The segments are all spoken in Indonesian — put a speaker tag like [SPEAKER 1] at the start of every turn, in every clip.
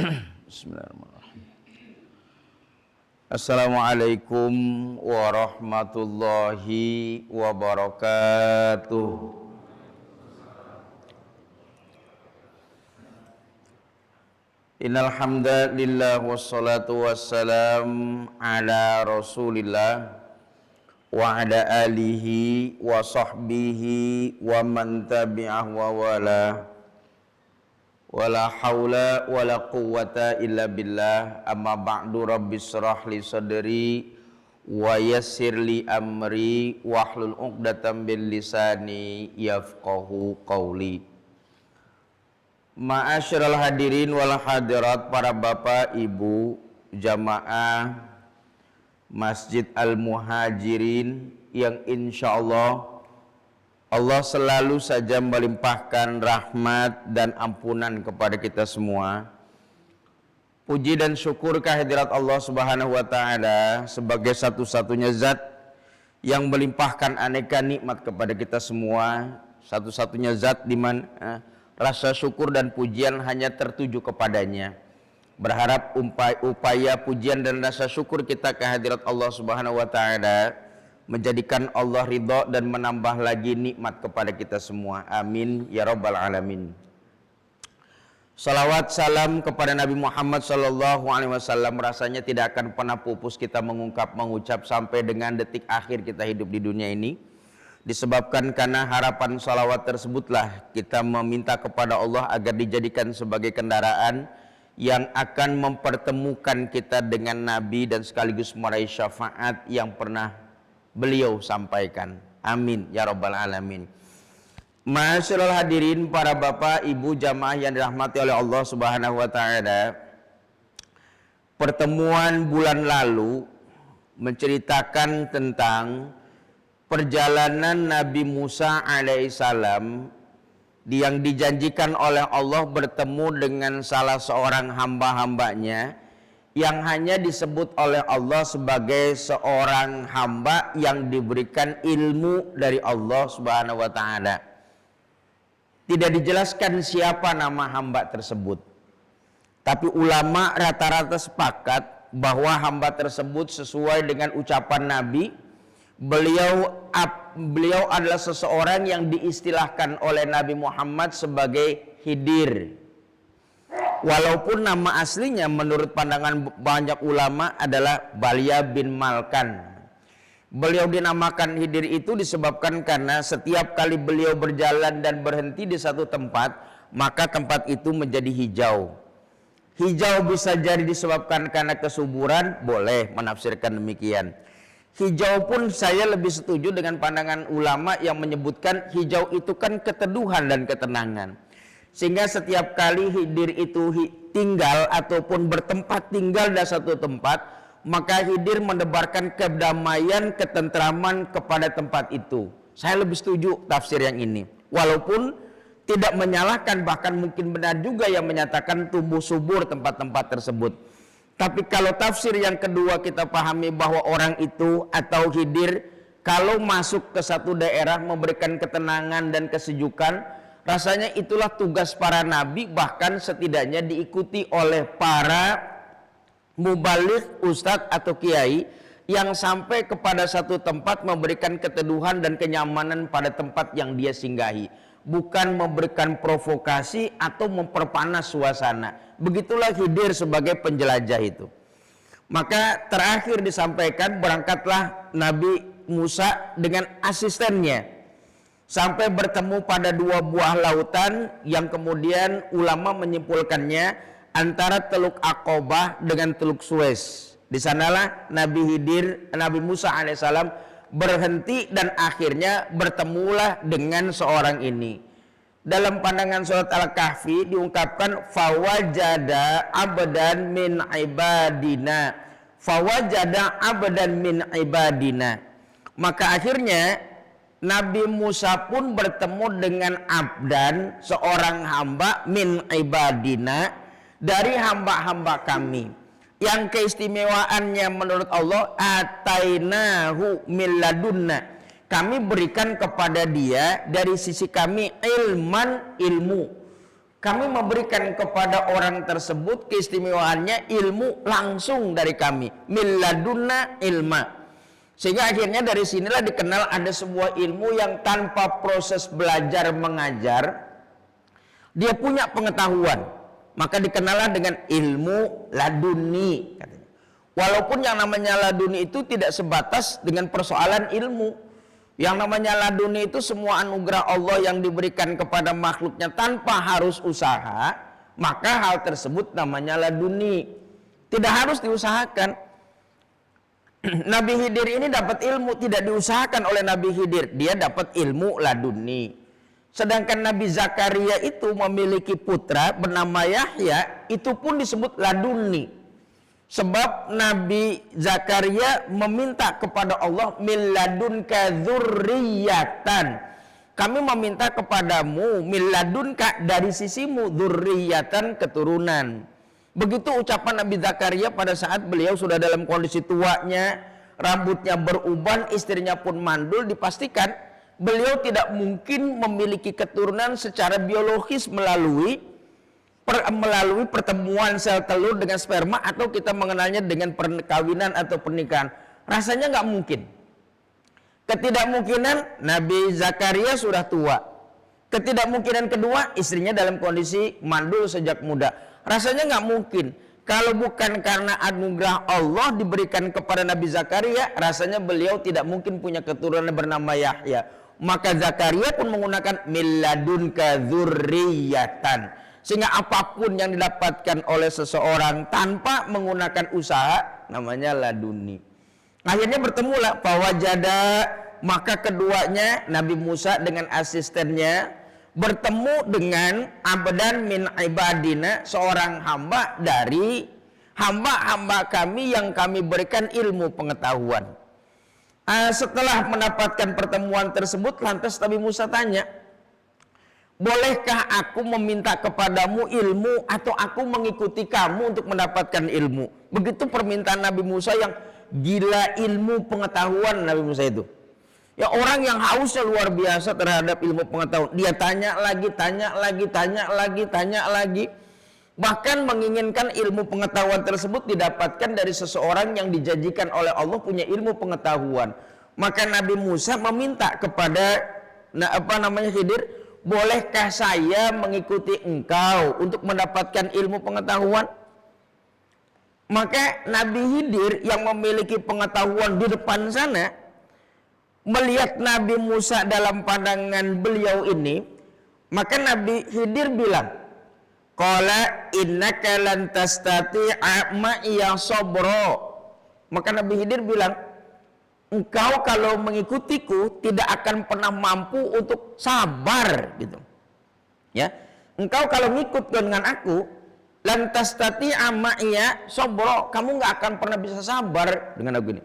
[SPEAKER 1] Bismillahirrahmanirrahim. Assalamualaikum warahmatullahi wabarakatuh. Innal hamdalillah wassalatu wassalam ala Rasulillah wa ala alihi wa sahbihi wa man tabi'ah wa wala. Wala haula wala quwwata illa billah. Amma ba'du, rabbis shrah li sadri wa yassir li amri wahlul 'uqdatam min lisani yafqahu qawli. Ma'asyiral hadirin wal hadirat, para bapak ibu jamaah Masjid Al-Muhajirin yang insyaallah Allah selalu saja melimpahkan rahmat dan ampunan kepada kita semua. Puji dan syukur kehadirat Allah Subhanahu wa taala sebagai satu-satunya zat yang melimpahkan aneka nikmat kepada kita semua, satu-satunya zat di mana rasa syukur dan pujian hanya tertuju kepadanya. Berharap upaya pujian dan rasa syukur kita kehadirat Allah Subhanahu wa taala menjadikan Allah ridha dan menambah lagi nikmat kepada kita semua. Amin ya rabbal alamin. Salawat salam kepada Nabi Muhammad sallallahu alaihi wasallam rasanya tidak akan pernah pupus kita mengucap sampai dengan detik akhir kita hidup di dunia ini. Disebabkan karena harapan salawat tersebutlah kita meminta kepada Allah agar dijadikan sebagai kendaraan yang akan mempertemukan kita dengan Nabi dan sekaligus meraih syafaat yang pernah beliau sampaikan. Amin ya rabbal alamin. Ma'asyiral hadirin, para bapak ibu jamaah yang dirahmati oleh Allah Subhanahu wa taala. Pertemuan bulan lalu menceritakan tentang perjalanan Nabi Musa alaihissalam yang dijanjikan oleh Allah bertemu dengan salah seorang hamba-hambanya yang hanya disebut oleh Allah sebagai seorang hamba yang diberikan ilmu dari Allah Subhanahu wa taala. Tidak dijelaskan siapa nama hamba tersebut. Tapi ulama rata-rata sepakat bahwa hamba tersebut sesuai dengan ucapan Nabi, beliau adalah seseorang yang diistilahkan oleh Nabi Muhammad sebagai Khidir. Walaupun nama aslinya menurut pandangan banyak ulama adalah Balya bin Malkan. Beliau dinamakan Khidir itu disebabkan karena setiap kali beliau berjalan dan berhenti di satu tempat, maka tempat itu menjadi hijau. Hijau bisa jadi disebabkan karena kesuburan, boleh menafsirkan demikian. Hijau pun saya lebih setuju dengan pandangan ulama yang menyebutkan hijau itu kan keteduhan dan ketenangan. Sehingga setiap kali Khidir itu tinggal ataupun bertempat tinggal di satu tempat, maka Khidir menebarkan kedamaian, ketentraman kepada tempat itu. Saya lebih setuju tafsir yang ini. Walaupun tidak menyalahkan, bahkan mungkin benar juga yang menyatakan tumbuh subur tempat-tempat tersebut. Tapi kalau tafsir yang kedua kita pahami bahwa orang itu atau Khidir kalau masuk ke satu daerah memberikan ketenangan dan kesejukan, rasanya itulah tugas para nabi, bahkan setidaknya diikuti oleh para mubaligh, ustadz atau kiai yang sampai kepada satu tempat memberikan keteduhan dan kenyamanan pada tempat yang dia singgahi, bukan memberikan provokasi atau memperpanas suasana. Begitulah Khidir sebagai penjelajah itu. Maka terakhir disampaikan berangkatlah Nabi Musa dengan asistennya sampai bertemu pada dua buah lautan yang kemudian ulama menyimpulkannya antara Teluk Aqabah dengan Teluk Suez. Di sanalah Nabi Musa alaihissalam berhenti dan akhirnya bertemulah dengan seorang ini. Dalam pandangan surat Al-Kahfi diungkapkan fawajada abdan min ibadina. Fawajada abdan min ibadina. Maka akhirnya Nabi Musa pun bertemu dengan abdan, seorang hamba min ibadina, dari hamba-hamba kami. Yang keistimewaannya menurut Allah, atainahu min ladunna. Kami berikan kepada dia dari sisi kami ilmu. kami memberikan kepada orang tersebut keistimewaannya ilmu langsung dari kami, milladunna ilma. Sehingga akhirnya dari sinilah dikenal ada sebuah ilmu yang tanpa proses belajar mengajar dia punya pengetahuan, maka dikenallah dengan ilmu laduni katanya. Walaupun yang namanya laduni itu tidak sebatas dengan persoalan ilmu. Yang namanya laduni itu semua anugerah Allah yang diberikan kepada makhluknya tanpa harus usaha, maka hal tersebut namanya laduni. Tidak harus diusahakan. Nabi Khidir ini dapat ilmu tidak diusahakan oleh Nabi Khidir, dia dapat ilmu laduni. Sedangkan Nabi Zakaria itu memiliki putra bernama Yahya, itu pun disebut laduni. Sebab Nabi Zakaria meminta kepada Allah milladunka dzurriyyatan. Kami meminta kepadamu milladunka dari sisimu dzurriyyatan keturunan. Begitu ucapan Nabi Zakaria pada saat beliau sudah dalam kondisi tuanya, rambutnya beruban, istrinya pun mandul, dipastikan beliau tidak mungkin memiliki keturunan secara biologis melalui pertemuan sel telur dengan sperma atau kita mengenalnya dengan perkawinan atau pernikahan. Rasanya nggak mungkin. Ketidakmungkinan Nabi Zakaria sudah tua. Ketidakmungkinan kedua, istrinya dalam kondisi mandul sejak muda. Rasanya nggak mungkin. Kalau bukan karena anugerah Allah diberikan kepada Nabi Zakaria, rasanya beliau tidak mungkin punya keturunan bernama Yahya. Maka Zakaria pun menggunakan milladunka dzurriyyatan. Sehingga apapun yang didapatkan oleh seseorang tanpa menggunakan usaha namanya laduni. Akhirnya bertemulah fawajada, maka keduanya Nabi Musa dengan asistennya bertemu dengan abdan min ibadina, seorang hamba dari hamba-hamba kami yang kami berikan ilmu pengetahuan. Setelah mendapatkan pertemuan tersebut, lantas Nabi Musa tanya, bolehkah aku meminta kepadamu ilmu atau aku mengikuti kamu untuk mendapatkan ilmu? Begitu permintaan Nabi Musa yang gila ilmu pengetahuan Nabi Musa itu. Ya, orang yang hausnya luar biasa terhadap ilmu pengetahuan. Dia tanya lagi, tanya lagi, tanya lagi, tanya lagi. Bahkan menginginkan ilmu pengetahuan tersebut didapatkan dari seseorang yang dijanjikan oleh Allah punya ilmu pengetahuan. Maka Nabi Musa meminta kepada Khidir, bolehkah saya mengikuti engkau untuk mendapatkan ilmu pengetahuan? Maka Nabi Khidir yang memiliki pengetahuan di depan sana melihat Nabi Musa dalam pandangan beliau ini, maka Nabi Khidir bilang, qala innaka lan tastati'a ma'iya sabra. Maka Nabi Khidir bilang, engkau kalau mengikutiku tidak akan pernah mampu untuk sabar gitu. Ya. Engkau kalau ngikut dengan aku, lantas tastati'a ma'iya sabra, kamu nggak akan pernah bisa sabar dengan aku ini.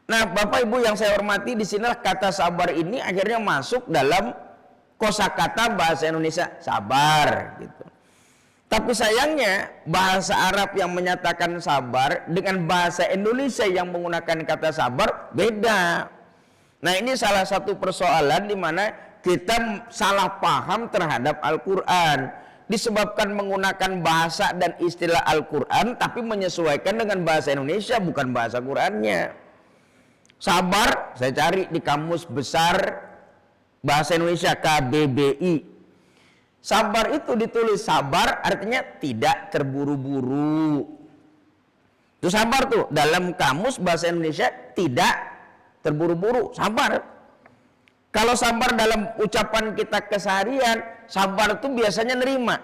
[SPEAKER 1] Nah, Bapak Ibu yang saya hormati, di sinilah kata sabar ini akhirnya masuk dalam kosakata bahasa Indonesia sabar gitu. Tapi sayangnya bahasa Arab yang menyatakan sabar dengan bahasa Indonesia yang menggunakan kata sabar beda. Nah, ini salah satu persoalan di mana kita salah paham terhadap Al-Quran. Disebabkan menggunakan bahasa dan istilah Al-Quran tapi menyesuaikan dengan bahasa Indonesia, bukan bahasa Qurannya. Sabar, saya cari di Kamus Besar Bahasa Indonesia KBBI. Sabar itu ditulis sabar artinya tidak terburu-buru. Itu sabar tuh dalam Kamus Bahasa Indonesia tidak terburu-buru, sabar. Kalau sabar dalam ucapan kita keseharian, sabar tuh biasanya nerima.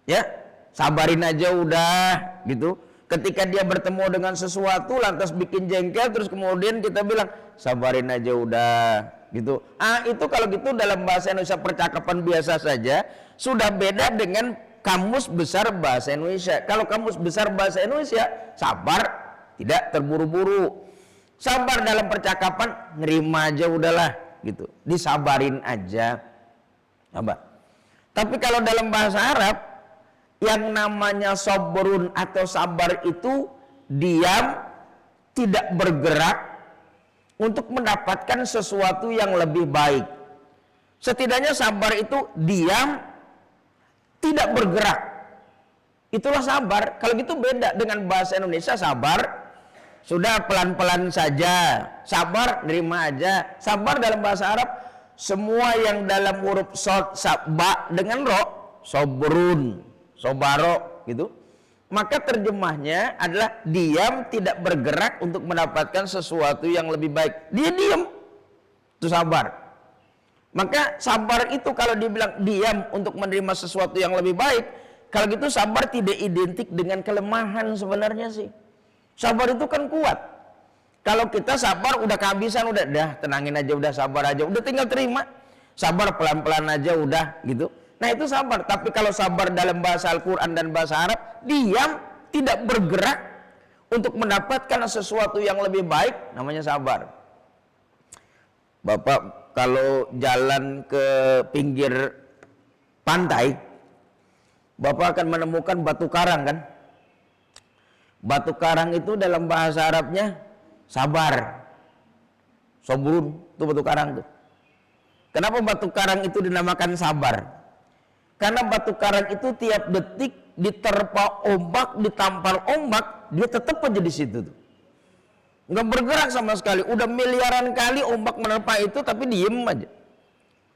[SPEAKER 1] Ya, sabarin aja udah gitu. Ketika dia bertemu dengan sesuatu lantas bikin jengkel, terus kemudian kita bilang sabarin aja udah gitu. Itu kalau gitu dalam bahasa Indonesia percakapan biasa saja sudah beda dengan Kamus Besar Bahasa Indonesia. Kalau Kamus Besar Bahasa Indonesia, sabar tidak terburu-buru. Sabar dalam percakapan nerima aja udahlah gitu. Disabarin aja. Sabar. Tapi kalau dalam bahasa Arab yang namanya sabrun atau sabar itu diam, tidak bergerak untuk mendapatkan sesuatu yang lebih baik. Setidaknya sabar itu diam, tidak bergerak. Itulah sabar. Kalau gitu beda dengan bahasa Indonesia. Sabar, sudah pelan-pelan saja. Sabar, nerima aja. Sabar dalam bahasa Arab, semua yang dalam huruf sod, sabba dengan ro, sobrun, sobaro gitu. Maka terjemahnya adalah diam, tidak bergerak untuk mendapatkan sesuatu yang lebih baik. Dia diam, itu sabar. Maka sabar itu kalau dibilang diam untuk menerima sesuatu yang lebih baik, kalau gitu sabar tidak identik dengan kelemahan sebenarnya sih. Sabar itu kan kuat. Kalau kita sabar udah kehabisan, udah tenangin aja, udah sabar aja, udah tinggal terima. Sabar pelan-pelan aja udah gitu. Nah itu sabar. Tapi kalau sabar dalam bahasa Al-Quran dan bahasa Arab, diam, tidak bergerak untuk mendapatkan sesuatu yang lebih baik, namanya sabar. Bapak kalau jalan ke pinggir pantai, Bapak akan menemukan batu karang kan? Batu karang itu dalam bahasa Arabnya sabar. Sobrun, itu batu karang tuh. Kenapa batu karang itu dinamakan sabar? Karena batu karang itu tiap detik diterpa ombak, ditampar ombak, dia tetap aja di situ tuh. Nggak bergerak sama sekali. Udah miliaran kali ombak menerpa itu, tapi diem aja.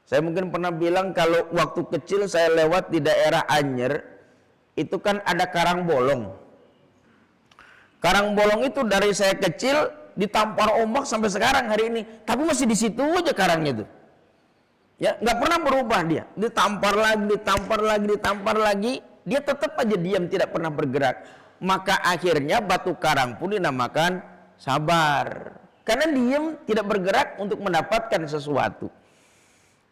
[SPEAKER 1] Saya mungkin pernah bilang kalau waktu kecil saya lewat di daerah Anyer, itu kan ada karang bolong. Karang bolong itu dari saya kecil ditampar ombak sampai sekarang hari ini, tapi masih di situ aja karangnya tuh. Ya, nggak pernah berubah dia. Ditampar lagi, ditampar lagi, ditampar lagi, dia tetap aja diam, tidak pernah bergerak. Maka akhirnya batu karang pun dinamakan sabar. Karena diam, tidak bergerak untuk mendapatkan sesuatu.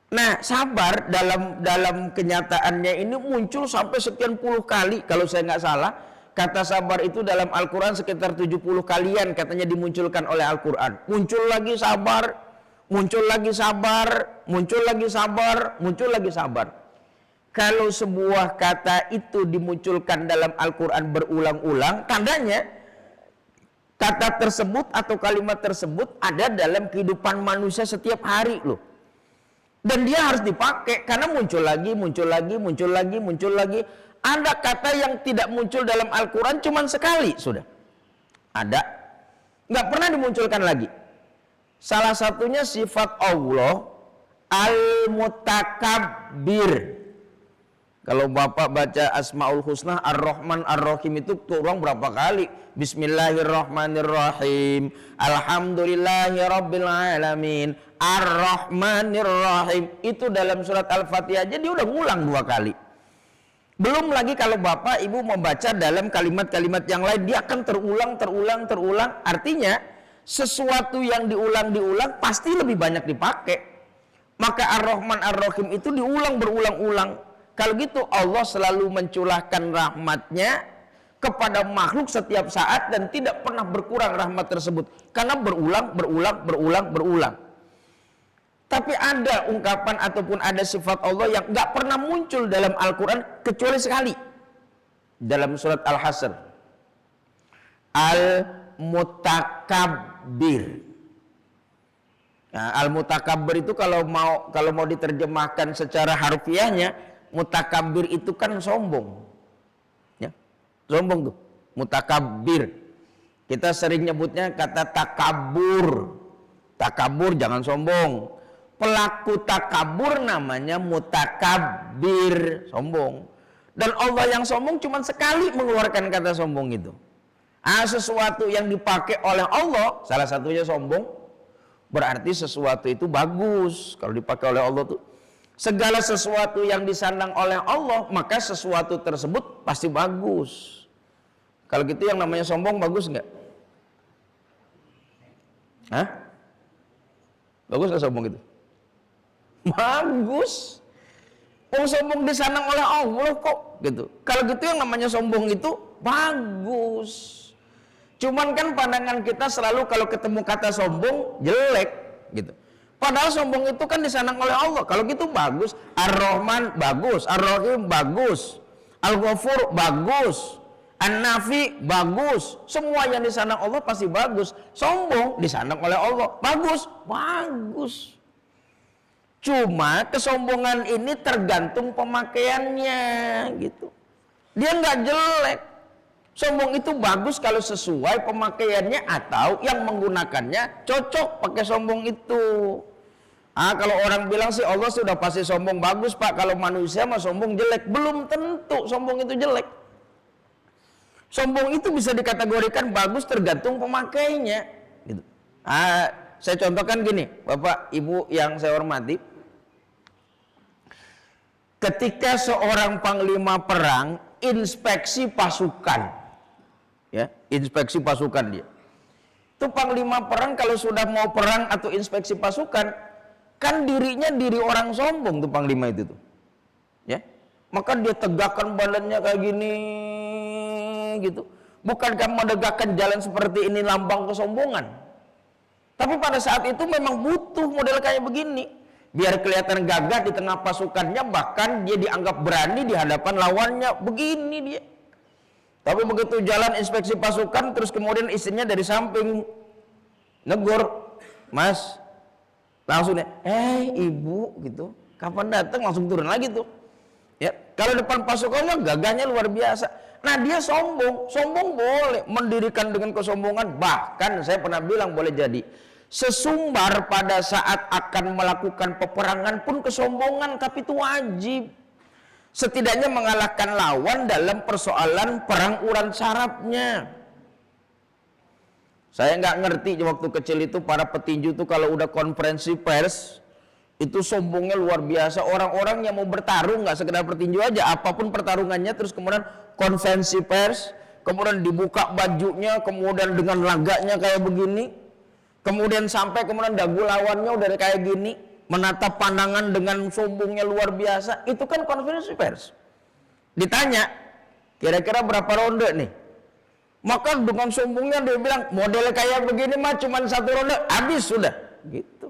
[SPEAKER 1] Nah, sabar dalam kenyataannya ini muncul sampai sekian puluh kali kalau saya nggak salah. Kata sabar itu dalam Al-Quran sekitar 70 kalian katanya dimunculkan oleh Al-Quran. Muncul lagi sabar, muncul lagi sabar, muncul lagi sabar, muncul lagi sabar. Kalau sebuah kata itu dimunculkan dalam Al-Quran berulang-ulang, tandanya kata tersebut atau kalimat tersebut ada dalam kehidupan manusia setiap hari loh. Dan dia harus dipakai karena muncul lagi, muncul lagi, muncul lagi, muncul lagi. Ada kata yang tidak muncul dalam Al-Quran cuma sekali sudah. Ada. Nggak pernah dimunculkan lagi. Salah satunya sifat Allah Al-Mutakabbir. Kalau Bapak baca Asmaul Husna Ar-Rahman Ar-Rahim itu kurang berapa kali? Bismillahirrahmanirrahim. Alhamdulillahirabbil alamin. Ar-Rahmanir-Rahim. Itu dalam surat Al-Fatihah aja dia udah ngulang 2 kali. Belum lagi kalau Bapak Ibu membaca dalam kalimat-kalimat yang lain, dia akan terulang. Artinya sesuatu yang diulang-diulang pasti lebih banyak dipakai. Maka Ar-Rahman Ar-Rahim itu diulang berulang-ulang. Kalau gitu Allah selalu mencurahkan rahmatnya kepada makhluk setiap saat dan tidak pernah berkurang rahmat tersebut. Karena berulang. Tapi ada ungkapan ataupun ada sifat Allah yang gak pernah muncul dalam Al-Quran kecuali sekali. Dalam surat Al-Hasr. Al-Mutakabbir. Nah, Al-Mutakabbir itu kalau mau diterjemahkan secara harfiahnya, mutakabbir itu kan sombong. Ya, sombong tuh. Mutakabbir. Kita sering nyebutnya kata takabur. Takabur jangan sombong. Pelaku takabur namanya mutakabbir, sombong. Dan Allah yang sombong cuma sekali mengeluarkan kata sombong itu. Sesuatu yang dipakai oleh Allah, salah satunya sombong, berarti sesuatu itu bagus. Kalau dipakai oleh Allah tuh, segala sesuatu yang disandang oleh Allah, maka sesuatu tersebut pasti bagus. Kalau gitu yang namanya sombong bagus nggak? Hah? Bagus nggak sombong itu? Bagus. Sombong disandang oleh Allah kok gitu. Kalau gitu yang namanya sombong itu bagus. Cuman kan pandangan kita selalu kalau ketemu kata sombong jelek gitu. Padahal sombong itu kan disandang oleh Allah. Kalau gitu bagus. Ar-Rahman bagus, Ar-Rahim bagus, Al-Ghafur bagus, An-Nafi bagus. Semua yang disandang Allah pasti bagus. Sombong disandang oleh Allah bagus. Cuma kesombongan ini tergantung pemakaiannya gitu. Dia nggak jelek. Sombong itu bagus kalau sesuai pemakaiannya atau yang menggunakannya cocok pakai sombong itu. Kalau orang bilang sih Allah sudah pasti sombong bagus Pak, kalau manusia mah sombong jelek. Belum tentu sombong itu jelek. Sombong itu bisa dikategorikan bagus tergantung pemakainya gitu. Saya contohkan gini, Bapak Ibu yang saya hormati. Ketika seorang panglima perang inspeksi pasukan, ya, inspeksi pasukan dia. Itu panglima perang kalau sudah mau perang atau inspeksi pasukan, kan dirinya diri orang sombong tuh panglima itu tuh. Ya. Maka dia tegakkan badannya kayak gini gitu. Bukankah menegakkan jalan seperti ini lambang kesombongan? Tapi pada saat itu memang butuh model kayak begini. Biar kelihatan gagah di tengah pasukannya, bahkan dia dianggap berani di hadapan lawannya. Begini dia. Tapi begitu jalan inspeksi pasukan, terus kemudian istrinya dari samping negur, Mas, langsung ibu gitu, kapan datang, langsung turun lagi tuh. Ya, kalau depan pasukannya gagahnya luar biasa. Nah dia sombong boleh mendirikan dengan kesombongan. Bahkan saya pernah bilang boleh jadi sesumbar pada saat akan melakukan peperangan pun kesombongan, tapi itu wajib. Setidaknya mengalahkan lawan dalam persoalan perang urat sarafnya. Saya nggak ngerti waktu kecil itu para petinju itu kalau udah konferensi pers itu sombongnya luar biasa. Orang-orang yang mau bertarung nggak sekedar petinju aja, apapun pertarungannya, terus kemudian konferensi pers, kemudian dibuka bajunya, kemudian dengan laganya kayak begini, kemudian sampai kemudian dagu lawannya udah kayak gini, menatap pandangan dengan sombongnya luar biasa. Itu kan konferensi pers. Ditanya, kira-kira berapa ronde nih? Maka dengan sombongnya dia bilang, model kayak begini mah cuma 1 ronde, habis sudah. Gitu.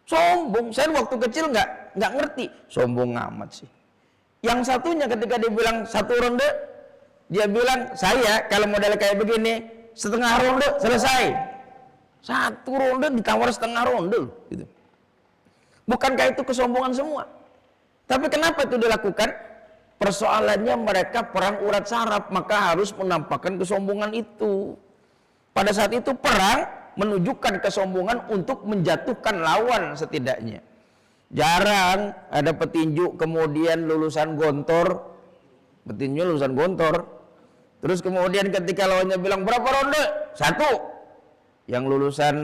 [SPEAKER 1] Sombong. Saya waktu kecil nggak ngerti. Sombong amat sih. Yang satunya ketika dia bilang 1 ronde, dia bilang, saya kalau model kayak begini, setengah ronde selesai. 1 ronde ditawar setengah ronde gitu. Bukankah itu kesombongan semua? Tapi kenapa itu dilakukan? Persoalannya mereka perang urat saraf, maka harus menampakkan kesombongan itu. Pada saat itu perang menunjukkan kesombongan untuk menjatuhkan lawan setidaknya. Jarang ada petinju kemudian lulusan gontor, petinju lulusan gontor, terus kemudian ketika lawannya bilang berapa ronde? 1. Yang lulusan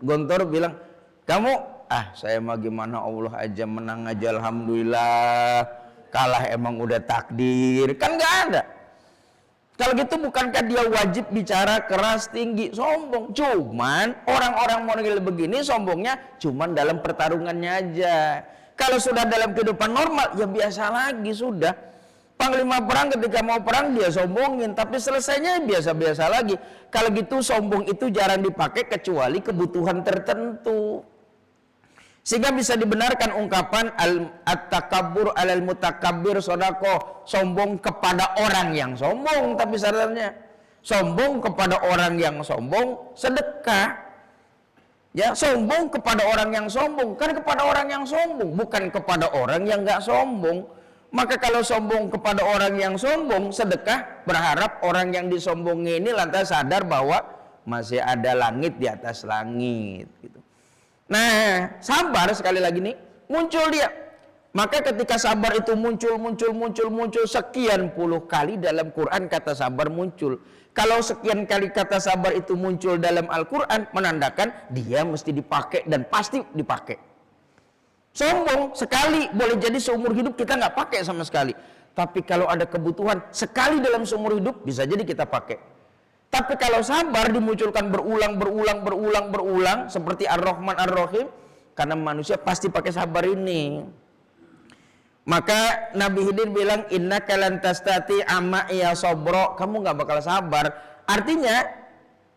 [SPEAKER 1] gontor bilang, kamu, saya mah gimana Allah aja, menang aja alhamdulillah, kalah emang udah takdir. Kan nggak ada. Kalau gitu bukankah dia wajib bicara keras tinggi, sombong? Cuman orang-orang model begini sombongnya cuman dalam pertarungannya aja. Kalau sudah dalam kehidupan normal ya biasa lagi sudah. Panglima perang ketika mau perang dia sombongin, tapi selesainya biasa-biasa lagi. Kalau gitu sombong itu jarang dipakai kecuali kebutuhan tertentu. Sehingga bisa dibenarkan ungkapan at-takabbur alal mutakabbir sodako, sombong kepada orang yang sombong, tapi syaratnya sombong kepada orang yang sombong sedekah. Ya, sombong kepada orang yang sombong, kan kepada orang yang sombong, bukan kepada orang yang nggak sombong. Maka kalau sombong kepada orang yang sombong sedekah, berharap orang yang disombongi ini lantas sadar bahwa masih ada langit di atas langit gitu. Nah, sabar sekali lagi nih, muncul dia. Maka ketika sabar itu muncul sekian puluh kali dalam Quran kata sabar muncul. Kalau sekian kali kata sabar itu muncul dalam Al-Quran, menandakan dia mesti dipakai dan pasti dipakai. Sombong sekali boleh jadi seumur hidup kita nggak pakai sama sekali. Tapi kalau ada kebutuhan sekali dalam seumur hidup bisa jadi kita pakai. Tapi kalau sabar dimunculkan berulang seperti Ar-Rahman Ar-Rahim, karena manusia pasti pakai sabar ini. Maka Nabi Khidir bilang innaka lan tastati amma ya sabra, kamu nggak bakal sabar. Artinya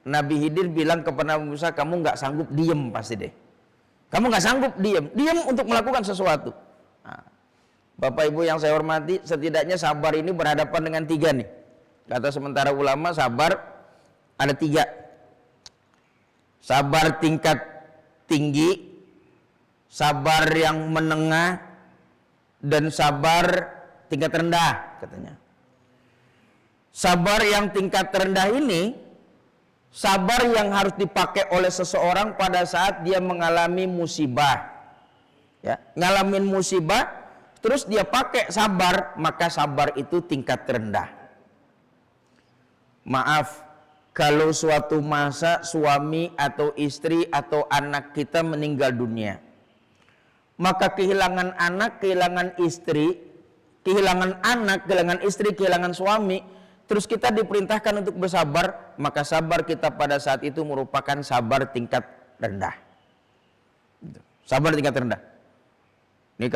[SPEAKER 1] Nabi Khidir bilang kepada Nabi Musa, kamu nggak sanggup diem pasti deh. Kamu nggak sanggup diem untuk melakukan sesuatu. Nah, Bapak Ibu yang saya hormati, setidaknya sabar ini berhadapan dengan 3 nih. Kata sementara ulama sabar ada 3. Sabar tingkat tinggi, sabar yang menengah, dan sabar tingkat rendah katanya. Sabar yang tingkat rendah ini sabar yang harus dipakai oleh seseorang pada saat dia mengalami musibah. Ya, ngalamin musibah terus dia pakai sabar, maka sabar itu tingkat rendah. Maaf, kalau suatu masa suami atau istri atau anak kita meninggal dunia, maka kehilangan anak, kehilangan istri, kehilangan anak, kehilangan istri, kehilangan suami, terus kita diperintahkan untuk bersabar, maka sabar kita pada saat itu merupakan sabar tingkat rendah. Sabar tingkat rendah. Ini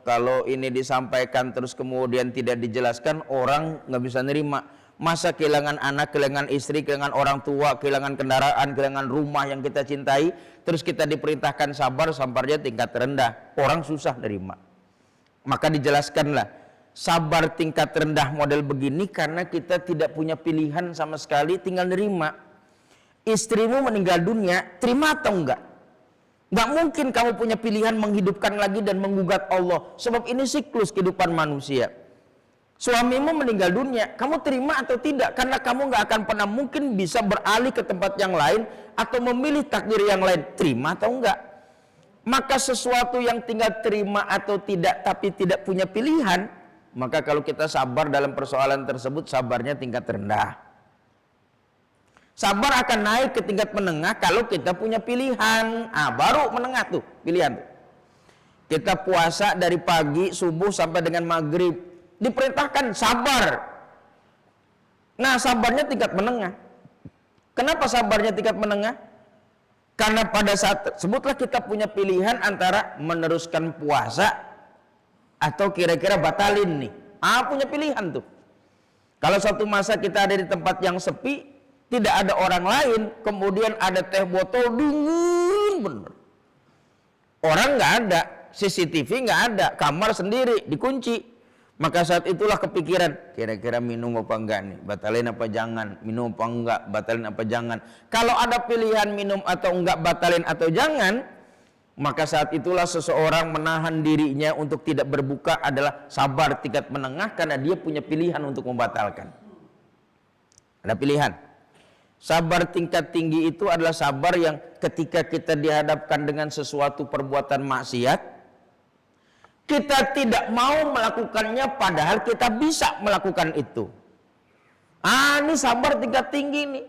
[SPEAKER 1] kalau ini disampaikan terus kemudian tidak dijelaskan, orang nggak bisa nerima. Masa kehilangan anak, kehilangan istri, kehilangan orang tua, kehilangan kendaraan, kehilangan rumah yang kita cintai, terus kita diperintahkan sabar, sabarnya tingkat rendah. Orang susah nerima. Maka dijelaskanlah, sabar tingkat rendah model begini karena kita tidak punya pilihan sama sekali, tinggal nerima. Istrimu meninggal dunia, terima atau enggak? Enggak mungkin kamu punya pilihan menghidupkan lagi dan menggugat Allah, sebab ini siklus kehidupan manusia. Suamimu meninggal dunia, kamu terima atau tidak? Karena kamu enggak akan pernah mungkin bisa beralih ke tempat yang lain atau memilih takdir yang lain. Terima atau enggak? Maka sesuatu yang tinggal terima atau tidak tapi tidak punya pilihan, maka kalau kita sabar dalam persoalan tersebut, sabarnya tingkat rendah. Sabar akan naik ke tingkat menengah kalau kita punya pilihan. Baru menengah tuh pilihan tuh. Kita puasa dari pagi subuh sampai dengan maghrib, diperintahkan sabar. Nah, sabarnya tingkat menengah. Kenapa sabarnya tingkat menengah? Karena pada saat tersebutlah kita punya pilihan antara meneruskan puasa atau kira-kira batalin nih. Punya pilihan tuh. Kalau suatu masa kita ada di tempat yang sepi, tidak ada orang lain, kemudian ada teh botol dingin bener. Orang nggak ada, CCTV nggak ada, kamar sendiri dikunci. Maka saat itulah kepikiran, kira-kira minum apa enggak nih? Batalin apa jangan? Minum apa enggak? Batalin apa jangan? Kalau ada pilihan minum atau enggak, batalin atau jangan, maka saat itulah seseorang menahan dirinya untuk tidak berbuka adalah sabar tingkat menengah karena dia punya pilihan untuk membatalkan. Ada pilihan. Sabar tingkat tinggi itu adalah sabar yang ketika kita dihadapkan dengan sesuatu perbuatan maksiat, kita tidak mau melakukannya padahal kita bisa melakukan itu. Ini sabar tingkat tinggi nih.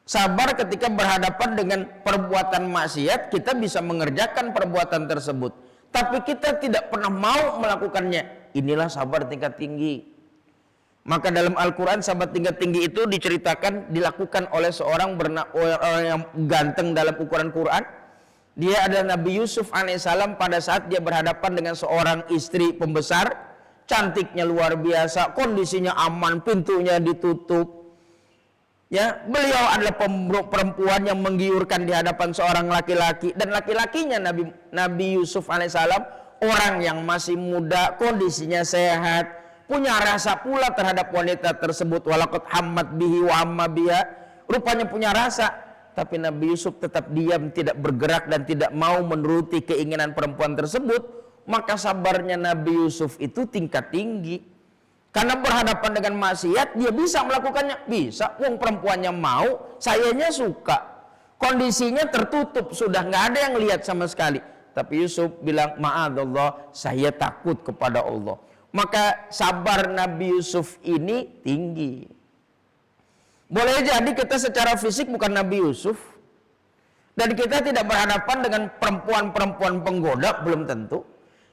[SPEAKER 1] Sabar ketika berhadapan dengan perbuatan maksiat, kita bisa mengerjakan perbuatan tersebut, tapi kita tidak pernah mau melakukannya. Inilah sabar tingkat tinggi. Maka dalam Al-Quran sabar tingkat tinggi itu diceritakan dilakukan oleh seorang orang yang ganteng dalam ukuran Quran. Dia adalah Nabi Yusuf alaihissalam pada saat dia berhadapan dengan seorang istri pembesar, cantiknya luar biasa, kondisinya aman, pintunya ditutup. Ya, beliau adalah perempuan yang menggiurkan di hadapan seorang laki-laki, dan laki-lakinya Nabi Yusuf alaihissalam orang yang masih muda, kondisinya sehat, punya rasa pula terhadap wanita tersebut. Walaqad hammat bihi wa amma biha, rupanya punya rasa, tapi Nabi Yusuf tetap diam, tidak bergerak dan tidak mau menuruti keinginan perempuan tersebut. Maka sabarnya Nabi Yusuf itu tingkat tinggi. Karena berhadapan dengan maksiat, dia bisa melakukannya. Bisa, wong perempuannya mau, sayanya suka. Kondisinya tertutup, sudah nggak ada yang lihat sama sekali. Tapi Yusuf bilang, ma'adallah, saya takut kepada Allah. Maka sabar Nabi Yusuf ini tinggi. Boleh jadi kita secara fisik bukan Nabi Yusuf, dan kita tidak berhadapan dengan perempuan-perempuan penggoda, belum tentu.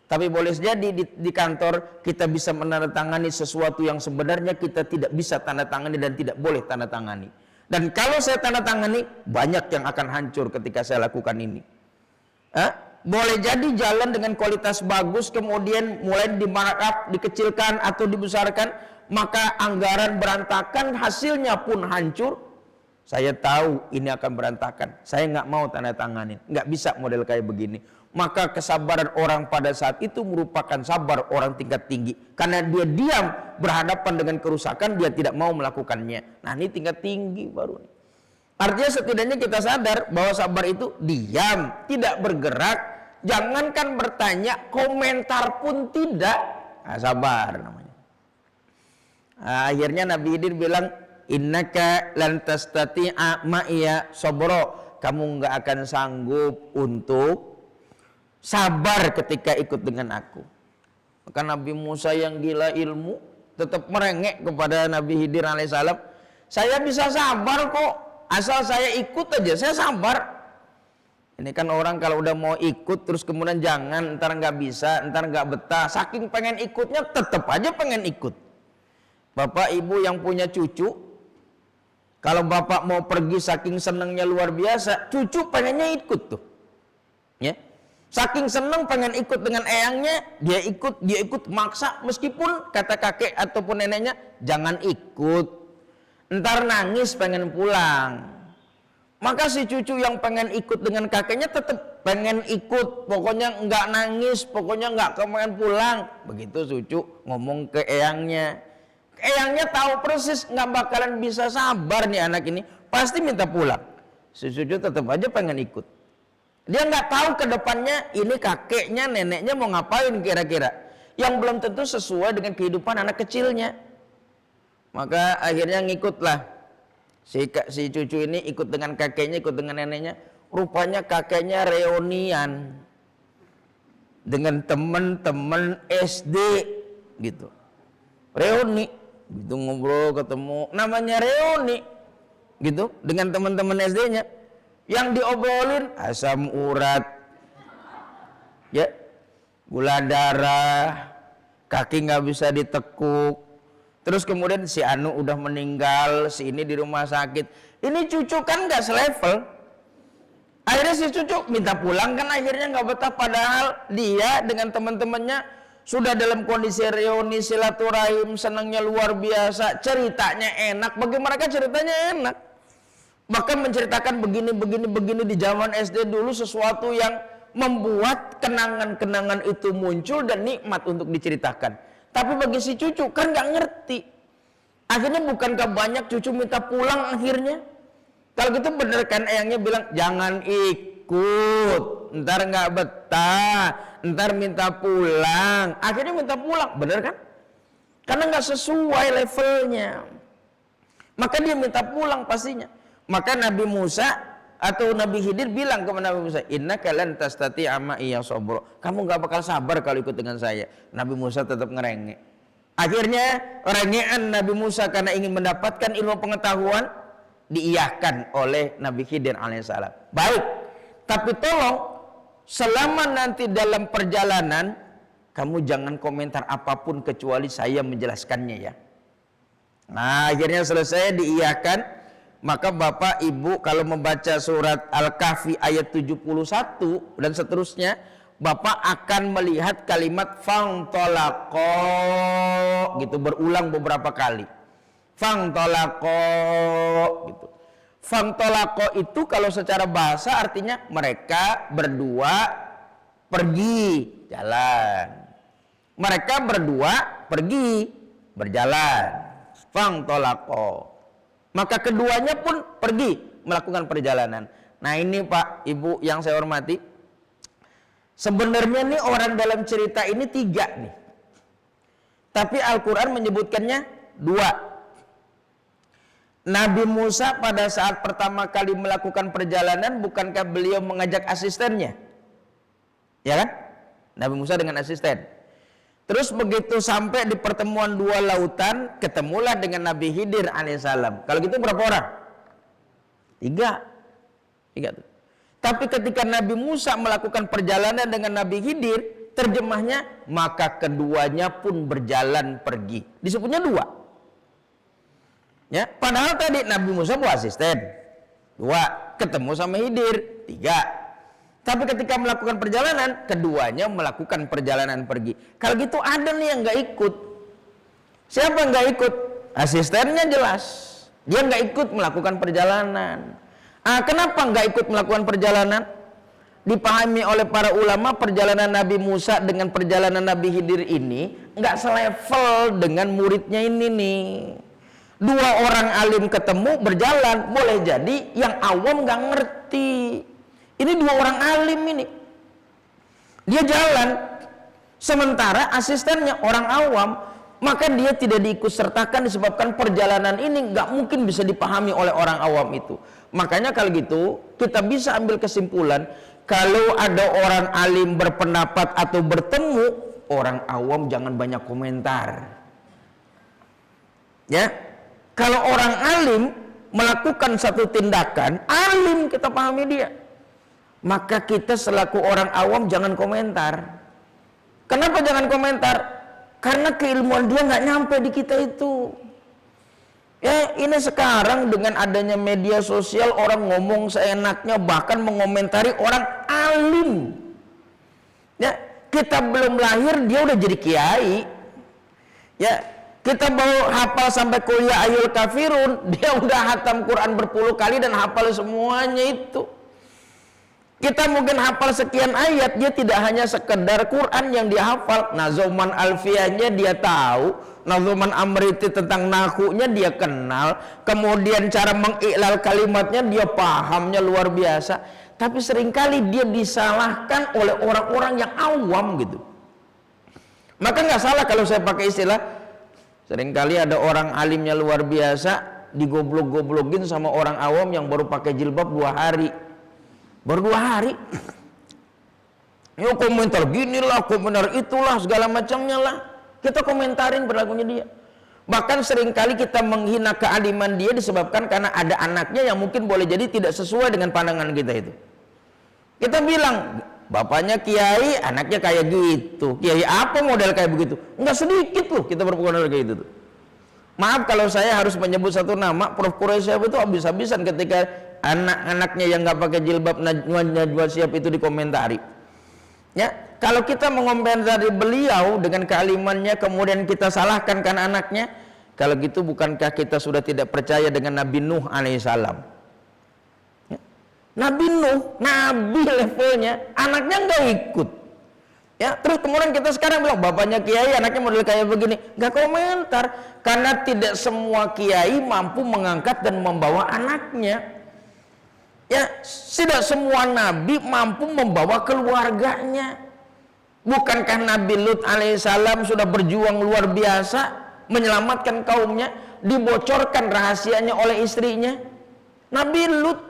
[SPEAKER 1] Tapi boleh jadi di kantor kita bisa menandatangani sesuatu yang sebenarnya kita tidak bisa tanda tangani dan tidak boleh tanda tangani. Dan kalau saya tanda tangani, banyak yang akan hancur ketika saya lakukan ini. Boleh jadi jalan dengan kualitas bagus, kemudian mulai dimarkup, dikecilkan atau dibesarkan, maka anggaran berantakan, hasilnya pun hancur. Saya tahu ini akan berantakan, saya nggak mau tanda tanganin, nggak bisa model kayak begini. Maka kesabaran orang pada saat itu merupakan sabar orang tingkat tinggi. Karena dia diam berhadapan dengan kerusakan, dia tidak mau melakukannya. Nah, ini tingkat tinggi baru. Artinya setidaknya kita sadar bahwa sabar itu diam, tidak bergerak, Jangankan bertanya, komentar pun tidak. Nah, sabar namanya. Akhirnya Nabi Khidir bilang, innaka lan tastati'a ma'iya sabra. Kamu nggak akan sanggup untuk sabar ketika ikut dengan aku. Maka Nabi Musa yang gila ilmu tetap merengek kepada Nabi Khidir alaihissalam. Saya bisa sabar kok, asal saya ikut aja, saya sabar. Ini kan orang kalau udah mau ikut terus kemudian jangan, ntar nggak bisa, ntar nggak betah. Saking pengen ikutnya tetap aja pengen ikut. Bapak ibu yang punya cucu, kalau bapak mau pergi saking senengnya luar biasa, cucu pengennya ikut tuh. Ya. Saking seneng pengen ikut dengan eyangnya, dia ikut maksa meskipun kata kakek ataupun neneknya jangan ikut. Ntar nangis pengen pulang. Maka si cucu yang pengen ikut dengan kakeknya tetap pengen ikut, pokoknya nggak nangis, pokoknya nggak pengen pulang. Begitu cucu ngomong ke eyangnya. Eyangnya tahu persis nggak bakalan bisa sabar nih anak ini, pasti minta pulang. Si cucu tetap aja pengen ikut. Dia nggak tahu ke depannya ini kakeknya, neneknya mau ngapain kira-kira. Yang belum tentu sesuai dengan kehidupan anak kecilnya. Maka akhirnya ngikutlah. Si cucu ini ikut dengan kakeknya, ikut dengan neneknya. Rupanya kakeknya reunian dengan teman-teman SD gitu. Reuni, gitu ngobrol ketemu, namanya reuni gitu dengan teman-teman SD-nya. Yang diobrolin asam urat, ya, gula darah, kaki nggak bisa ditekuk. Terus kemudian si Anu udah meninggal, si ini di rumah sakit. Ini cucu kan nggak selevel. Akhirnya si cucu minta pulang kan akhirnya nggak betah. Padahal dia dengan teman-temannya sudah dalam kondisi reuni silaturahim, senangnya luar biasa, ceritanya enak. Bagi mereka ceritanya enak. Bahkan menceritakan begini di zaman SD dulu sesuatu yang membuat kenangan-kenangan itu muncul dan nikmat untuk diceritakan. Tapi bagi si cucu kan nggak ngerti. Akhirnya bukankah banyak cucu minta pulang akhirnya? Kalau gitu bener kan eyangnya bilang jangan ikut, ntar nggak betah, ntar minta pulang. Akhirnya minta pulang, bener kan? Karena nggak sesuai levelnya. Maka dia minta pulang pastinya. Maka Nabi Musa atau Nabi Khidir bilang kepada Nabi Musa, innaka lan tastati'a ma'iya sabra. Kamu nggak bakal sabar kalau ikut dengan saya. Nabi Musa tetap ngerengek. Akhirnya rengean Nabi Musa karena ingin mendapatkan ilmu pengetahuan diiyahkan oleh Nabi Khidir alaihissalam. Baik, tapi tolong selama nanti dalam perjalanan kamu jangan komentar apapun kecuali saya menjelaskannya ya. Nah, akhirnya selesai diiyahkan. Maka Bapak Ibu kalau membaca surat Al-Kahfi ayat 71 dan seterusnya, Bapak akan melihat kalimat fangtolako gitu berulang beberapa kali. Fangtolako gitu. Fangtolako itu kalau secara bahasa artinya mereka berdua pergi jalan. Mereka berdua pergi berjalan. Fangtolako. Maka keduanya pun pergi melakukan perjalanan. Nah ini Pak Ibu yang saya hormati, sebenarnya nih orang dalam cerita ini 3 nih. Tapi Al-Quran menyebutkannya 2. Nabi Musa pada saat pertama kali melakukan perjalanan, bukankah beliau mengajak asistennya? Ya kan? Nabi Musa dengan asisten. Terus begitu sampai di pertemuan 2 lautan, ketemulah dengan Nabi Khidir alaihissalam. Kalau gitu berapa orang? 3 tuh. Tapi ketika Nabi Musa melakukan perjalanan dengan Nabi Khidir, terjemahnya maka keduanya pun berjalan pergi. Disebutnya 2. Ya, padahal tadi Nabi Musa buat asisten 2, ketemu sama Khidir 3. Tapi ketika melakukan perjalanan, keduanya melakukan perjalanan pergi. Kalau gitu ada nih yang nggak ikut. Siapa yang nggak ikut? Asistennya jelas. Dia nggak ikut melakukan perjalanan. Kenapa nggak ikut melakukan perjalanan? Dipahami oleh para ulama perjalanan Nabi Musa dengan perjalanan Nabi Khidir ini nggak selevel dengan muridnya ini nih. 2 orang alim ketemu berjalan, boleh jadi yang awam nggak ngerti. Ini 2 orang alim ini. Dia jalan, sementara asistennya orang awam, maka dia tidak diikutsertakan disebabkan perjalanan ini nggak mungkin bisa dipahami oleh orang awam itu. Makanya kalau gitu kita bisa ambil kesimpulan, kalau ada orang alim berpendapat atau bertemu, orang awam jangan banyak komentar. Ya, kalau orang alim melakukan satu tindakan, alim kita pahami dia, maka kita selaku orang awam jangan komentar. Kenapa jangan komentar? Karena keilmuan dia nggak nyampe di kita itu. Ya, ini sekarang dengan adanya media sosial, orang ngomong seenaknya, bahkan mengomentari orang alim. Ya, kita belum lahir dia udah jadi kiai. Ya, kita baru hafal sampai kuliah Ayyul Kafirun, dia udah hatam Quran berpuluh kali dan hafal semuanya itu. Kita mungkin hafal sekian ayat, dia tidak hanya sekedar Quran yang dia hafal, Nazuman Alfiyahnya dia tahu, Nazuman Amriti tentang nahunya dia kenal, kemudian cara mengiklal kalimatnya dia pahamnya luar biasa. Tapi seringkali dia disalahkan oleh orang-orang yang awam gitu. Maka nggak salah kalau saya pakai istilah, seringkali ada orang alimnya luar biasa digoblok-goblokin sama orang awam yang baru pakai jilbab 2 hari. Baru 2 hari, ya komentar ginilah, komentar itulah, segala macamnya lah. Kita komentarin perilakunya dia. Bahkan seringkali kita menghina kealiman dia disebabkan karena ada anaknya yang mungkin boleh jadi tidak sesuai dengan pandangan kita itu. Kita bilang, bapaknya kiai, anaknya kayak gitu. Kiai apa model kayak begitu? Enggak sedikit loh kita berpengaruh kayak gitu tuh. Maaf kalau saya harus menyebut satu nama, Prof. Quraisyah itu habis-habisan ketika anak-anaknya yang nggak pakai jilbab Najwa Shihab itu dikomentari. Ya, kalau kita mengomentari beliau dengan kealimannya kemudian kita salahkan kan anaknya, kalau gitu bukankah kita sudah tidak percaya dengan Nabi Nuh alaihissalam? Ya. Nabi Nuh, Nabi levelnya, anaknya nggak ikut. Ya, terus kemudian kita sekarang bilang bapaknya kiai, anaknya model kayak begini, nggak komentar, karena tidak semua kiai mampu mengangkat dan membawa anaknya. Ya, tidak semua nabi mampu membawa keluarganya. Bukankah Nabi Lut alaihissalam sudah berjuang luar biasa menyelamatkan kaumnya, dibocorkan rahasianya oleh istrinya? Nabi Lut,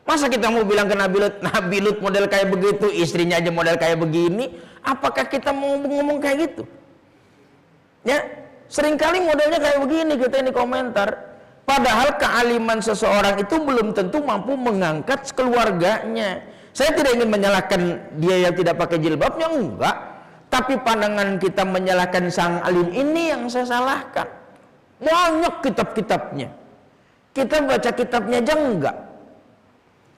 [SPEAKER 1] masa kita mau bilang ke Nabi Lut model kayak begitu, istrinya aja model kayak begini? Apakah kita mau ngomong kayak gitu? Ya, seringkali modelnya kayak begini kita ini komentar. Padahal kealiman seseorang itu belum tentu mampu mengangkat keluarganya. Saya tidak ingin menyalahkan dia yang tidak pakai jilbabnya, enggak. Tapi pandangan kita menyalahkan sang alim ini yang saya salahkan. Banyak kitab-kitabnya. Kita baca kitabnya aja enggak.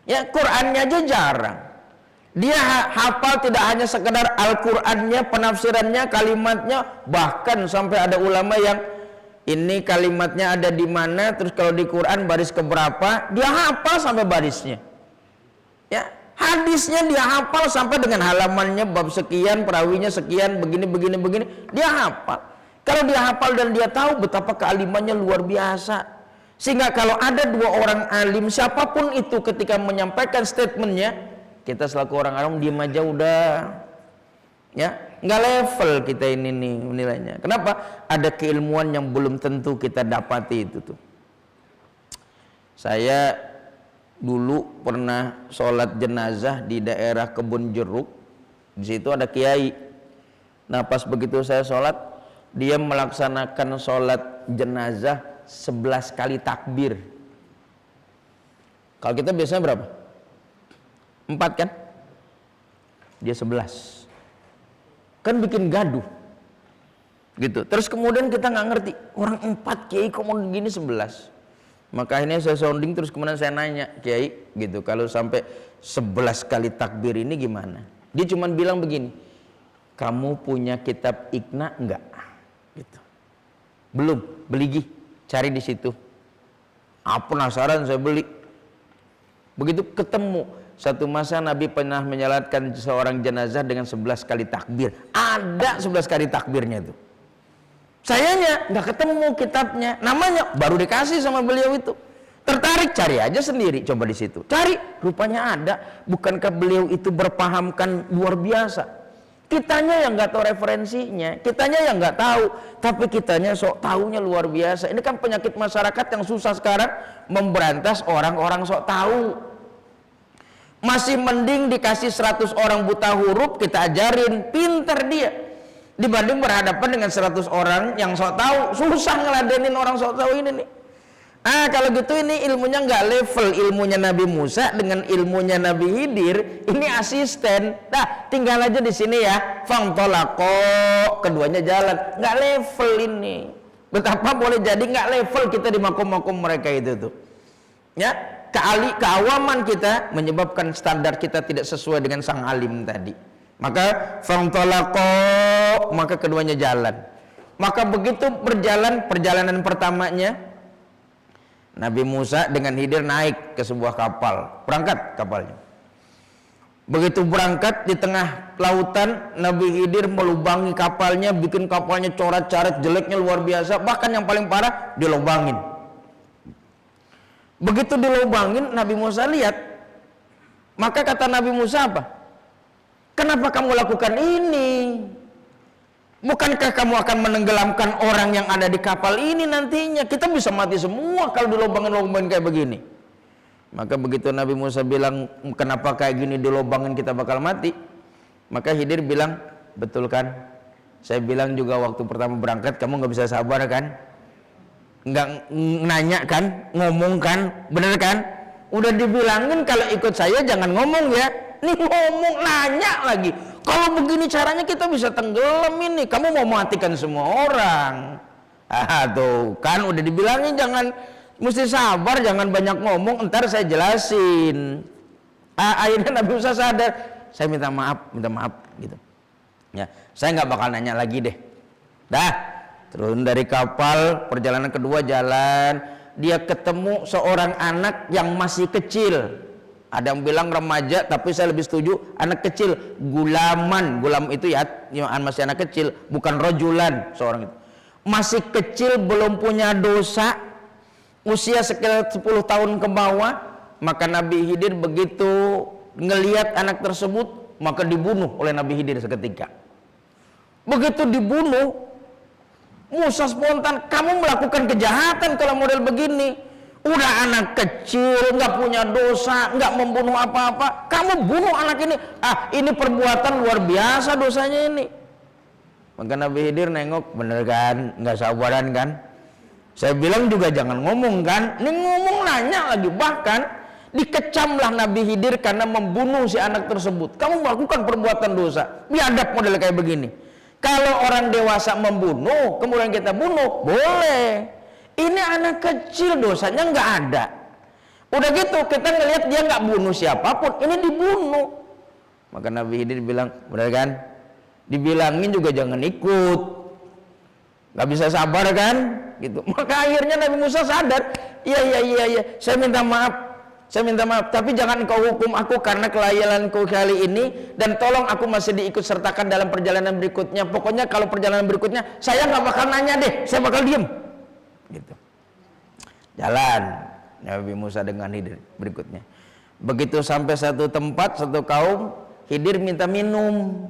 [SPEAKER 1] Ya, Qur'annya aja jarang. Dia hafal tidak hanya sekedar Al-Qur'annya, penafsirannya, kalimatnya, bahkan sampai ada ulama yang ini kalimatnya ada di mana, terus kalau di Quran baris keberapa, dia hafal sampai barisnya. Ya, hadisnya dia hafal sampai dengan halamannya, bab sekian, perawinya sekian, begini, dia hafal. Kalau dia hafal dan dia tahu betapa kealimannya luar biasa, sehingga kalau ada 2 orang alim, siapapun itu ketika menyampaikan statementnya, kita selaku orang alim diam aja udah. Ya, nggak level kita ini nih nilainya. Kenapa? Ada keilmuan yang belum tentu kita dapati itu tuh. Saya dulu pernah sholat jenazah di daerah Kebun Jeruk. Di situ ada kiai. Nah, pas begitu saya sholat, dia melaksanakan sholat jenazah 11 kali takbir. Kalau kita biasanya berapa? 4 kan? Dia 11. Kan bikin gaduh gitu. Terus kemudian kita nggak ngerti, orang 4 kiai kok mau gini 11. Maka akhirnya saya sounding, terus kemudian saya nanya, kiai gitu, kalau sampai 11 kali takbir ini gimana? Dia cuma bilang begini, kamu punya kitab Iqna enggak? Gitu. Belum, beli gih, cari di situ. Penasaran saya beli. Begitu ketemu, satu masa Nabi pernah menyalatkan seorang jenazah dengan 11 kali takbir. Ada 11 kali takbirnya itu. Sayanya nggak ketemu kitabnya, namanya baru dikasih sama beliau itu. Tertarik, cari aja sendiri, coba di situ. Cari, rupanya ada. Bukankah beliau itu berpahamkan luar biasa? Kitanya yang nggak tahu referensinya, kitanya yang nggak tahu, tapi kitanya sok tahunya luar biasa. Ini kan penyakit masyarakat yang susah sekarang, memberantas orang-orang sok tahu. Masih mending dikasih 100 orang buta huruf, kita ajarin, pinter dia. Dibanding berhadapan dengan 100 orang yang sok tahu, susah ngeladenin orang sok tahu ini nih. Kalau gitu ini ilmunya nggak level ilmunya Nabi Musa dengan ilmunya Nabi Khidir, ini asisten. Nah, tinggal aja di sini ya. Fangtolako, keduanya jalan. Nggak level ini. Betapa boleh jadi nggak level kita di makom-makom mereka itu tuh. Ya, keawaman kita menyebabkan standar kita tidak sesuai dengan sang alim tadi. Maka fangtolako, maka keduanya jalan. Maka begitu berjalan perjalanan pertamanya, Nabi Musa dengan Khidir naik ke sebuah kapal, berangkat kapalnya. Begitu berangkat di tengah lautan, Nabi Khidir melubangi kapalnya, bikin kapalnya coret-coret, jeleknya luar biasa. Bahkan yang paling parah dilubangin. Begitu dilubangin, Nabi Musa lihat. Maka kata Nabi Musa apa? Kenapa kamu lakukan ini? Bukankah kamu akan menenggelamkan orang yang ada di kapal ini nantinya? Kita bisa mati semua kalau dilobangin-lobangin kayak begini. Maka begitu Nabi Musa bilang, kenapa kayak gini dilobangin kita bakal mati? Maka Khidir bilang, betul kan? Saya bilang juga waktu pertama berangkat, kamu nggak bisa sabar kan? Nggak nanya kan? Ngomong kan? Bener kan? Udah dibilangin kalau ikut saya jangan ngomong ya. Nih ngomong, nanya lagi. Kalau begini caranya kita bisa tenggelam ini. Kamu mau matikan semua orang. Tuh kan udah dibilangin jangan, mesti sabar, jangan banyak ngomong, ntar saya jelasin. Akhirnya Nabi Musa sadar, saya minta maaf gitu. Ya, saya nggak bakal nanya lagi deh. Dah, turun dari kapal, perjalanan kedua jalan, dia ketemu seorang anak yang masih kecil. Ada yang bilang remaja, tapi saya lebih setuju anak kecil, gulaman. Gulam itu ya masih anak kecil, bukan rojulan seorang itu. Masih kecil, belum punya dosa, usia sekitar 10 tahun ke bawah. Maka Nabi Khidir begitu ngelihat anak tersebut, maka dibunuh oleh Nabi Khidir seketika. Begitu dibunuh, Musa spontan, kamu melakukan kejahatan kalau model begini. Udah anak kecil, nggak punya dosa, nggak membunuh apa-apa, kamu bunuh anak ini. Ini perbuatan luar biasa dosanya ini. Maka Nabi Khidir nengok, bener kan, nggak sabaran kan? Saya bilang juga jangan ngomong kan? Ini ngomong nanya lagi, bahkan dikecamlah Nabi Khidir karena membunuh si anak tersebut. Kamu melakukan perbuatan dosa, biadab model kayak begini. Kalau orang dewasa membunuh, kemudian kita bunuh, boleh. Ini anak kecil, dosanya nggak ada. Udah gitu kita ngelihat dia nggak bunuh siapapun, ini dibunuh. Maka Nabi Khidir bilang, benar kan? Dibilangin juga jangan ikut, nggak bisa sabar kan? Gitu. Maka akhirnya Nabi Musa sadar, iya, saya minta maaf, tapi jangan kau hukum aku karena kelayalanku kali ini, dan tolong aku masih diikut sertakan dalam perjalanan berikutnya. Pokoknya kalau perjalanan berikutnya saya nggak bakal nanya deh, saya bakal diem. Gitu. Jalan Nabi Musa dengan Khidir berikutnya. Begitu sampai satu tempat, satu kaum, Khidir minta minum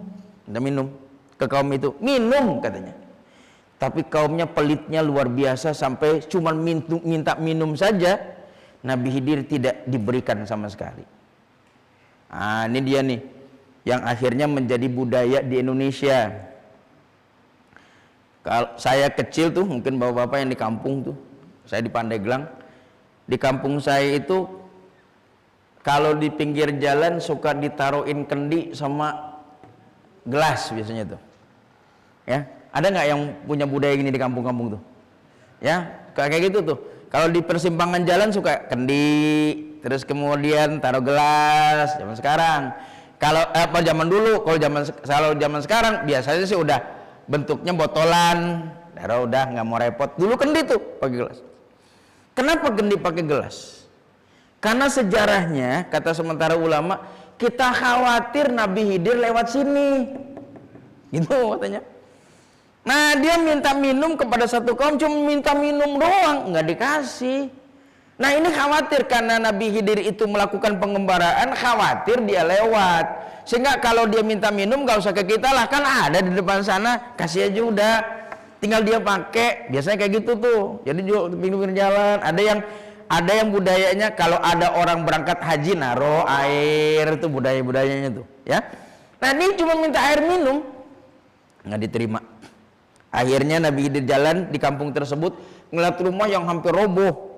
[SPEAKER 1] ke kaum itu, minum katanya. Tapi kaumnya pelitnya luar biasa sampai cuma minta minum saja, Nabi Khidir tidak diberikan sama sekali. Ini dia nih yang akhirnya menjadi budaya di Indonesia. Kalau saya kecil tuh, mungkin bapak-bapak yang di kampung tuh, saya di Pandeglang, di kampung saya itu kalau di pinggir jalan suka ditaruhin kendi sama gelas biasanya tuh. Ya, ada nggak yang punya budaya gini di kampung-kampung tuh? Ya, kayak gitu tuh. Kalau di persimpangan jalan suka kendi, terus kemudian taruh gelas. Zaman sekarang, kalau zaman dulu, kalau zaman sekarang biasanya sih udah bentuknya botolan, udah nggak mau repot. Dulu kendi tuh pakai gelas. Kenapa kendi pakai gelas? Karena sejarahnya, kata sementara ulama, kita khawatir Nabi Khidir lewat sini, gitu katanya. Nah dia minta minum kepada satu kaum, cuma minta minum doang, nggak dikasih. Nah ini khawatir karena Nabi Khidir itu melakukan pengembaraan, khawatir dia lewat. Sehingga kalau dia minta minum gak usah ke kita lah, kan ada di depan sana, kasih aja udah. Tinggal dia pakai, biasanya kayak gitu tuh. Jadi juga pinggir jalan, ada yang budayanya kalau ada orang berangkat haji naro air, itu budayanya tuh, ya. Nah ini cuma minta air minum, nggak diterima. Akhirnya Nabi Khidir jalan di kampung tersebut, ngeliat rumah yang hampir roboh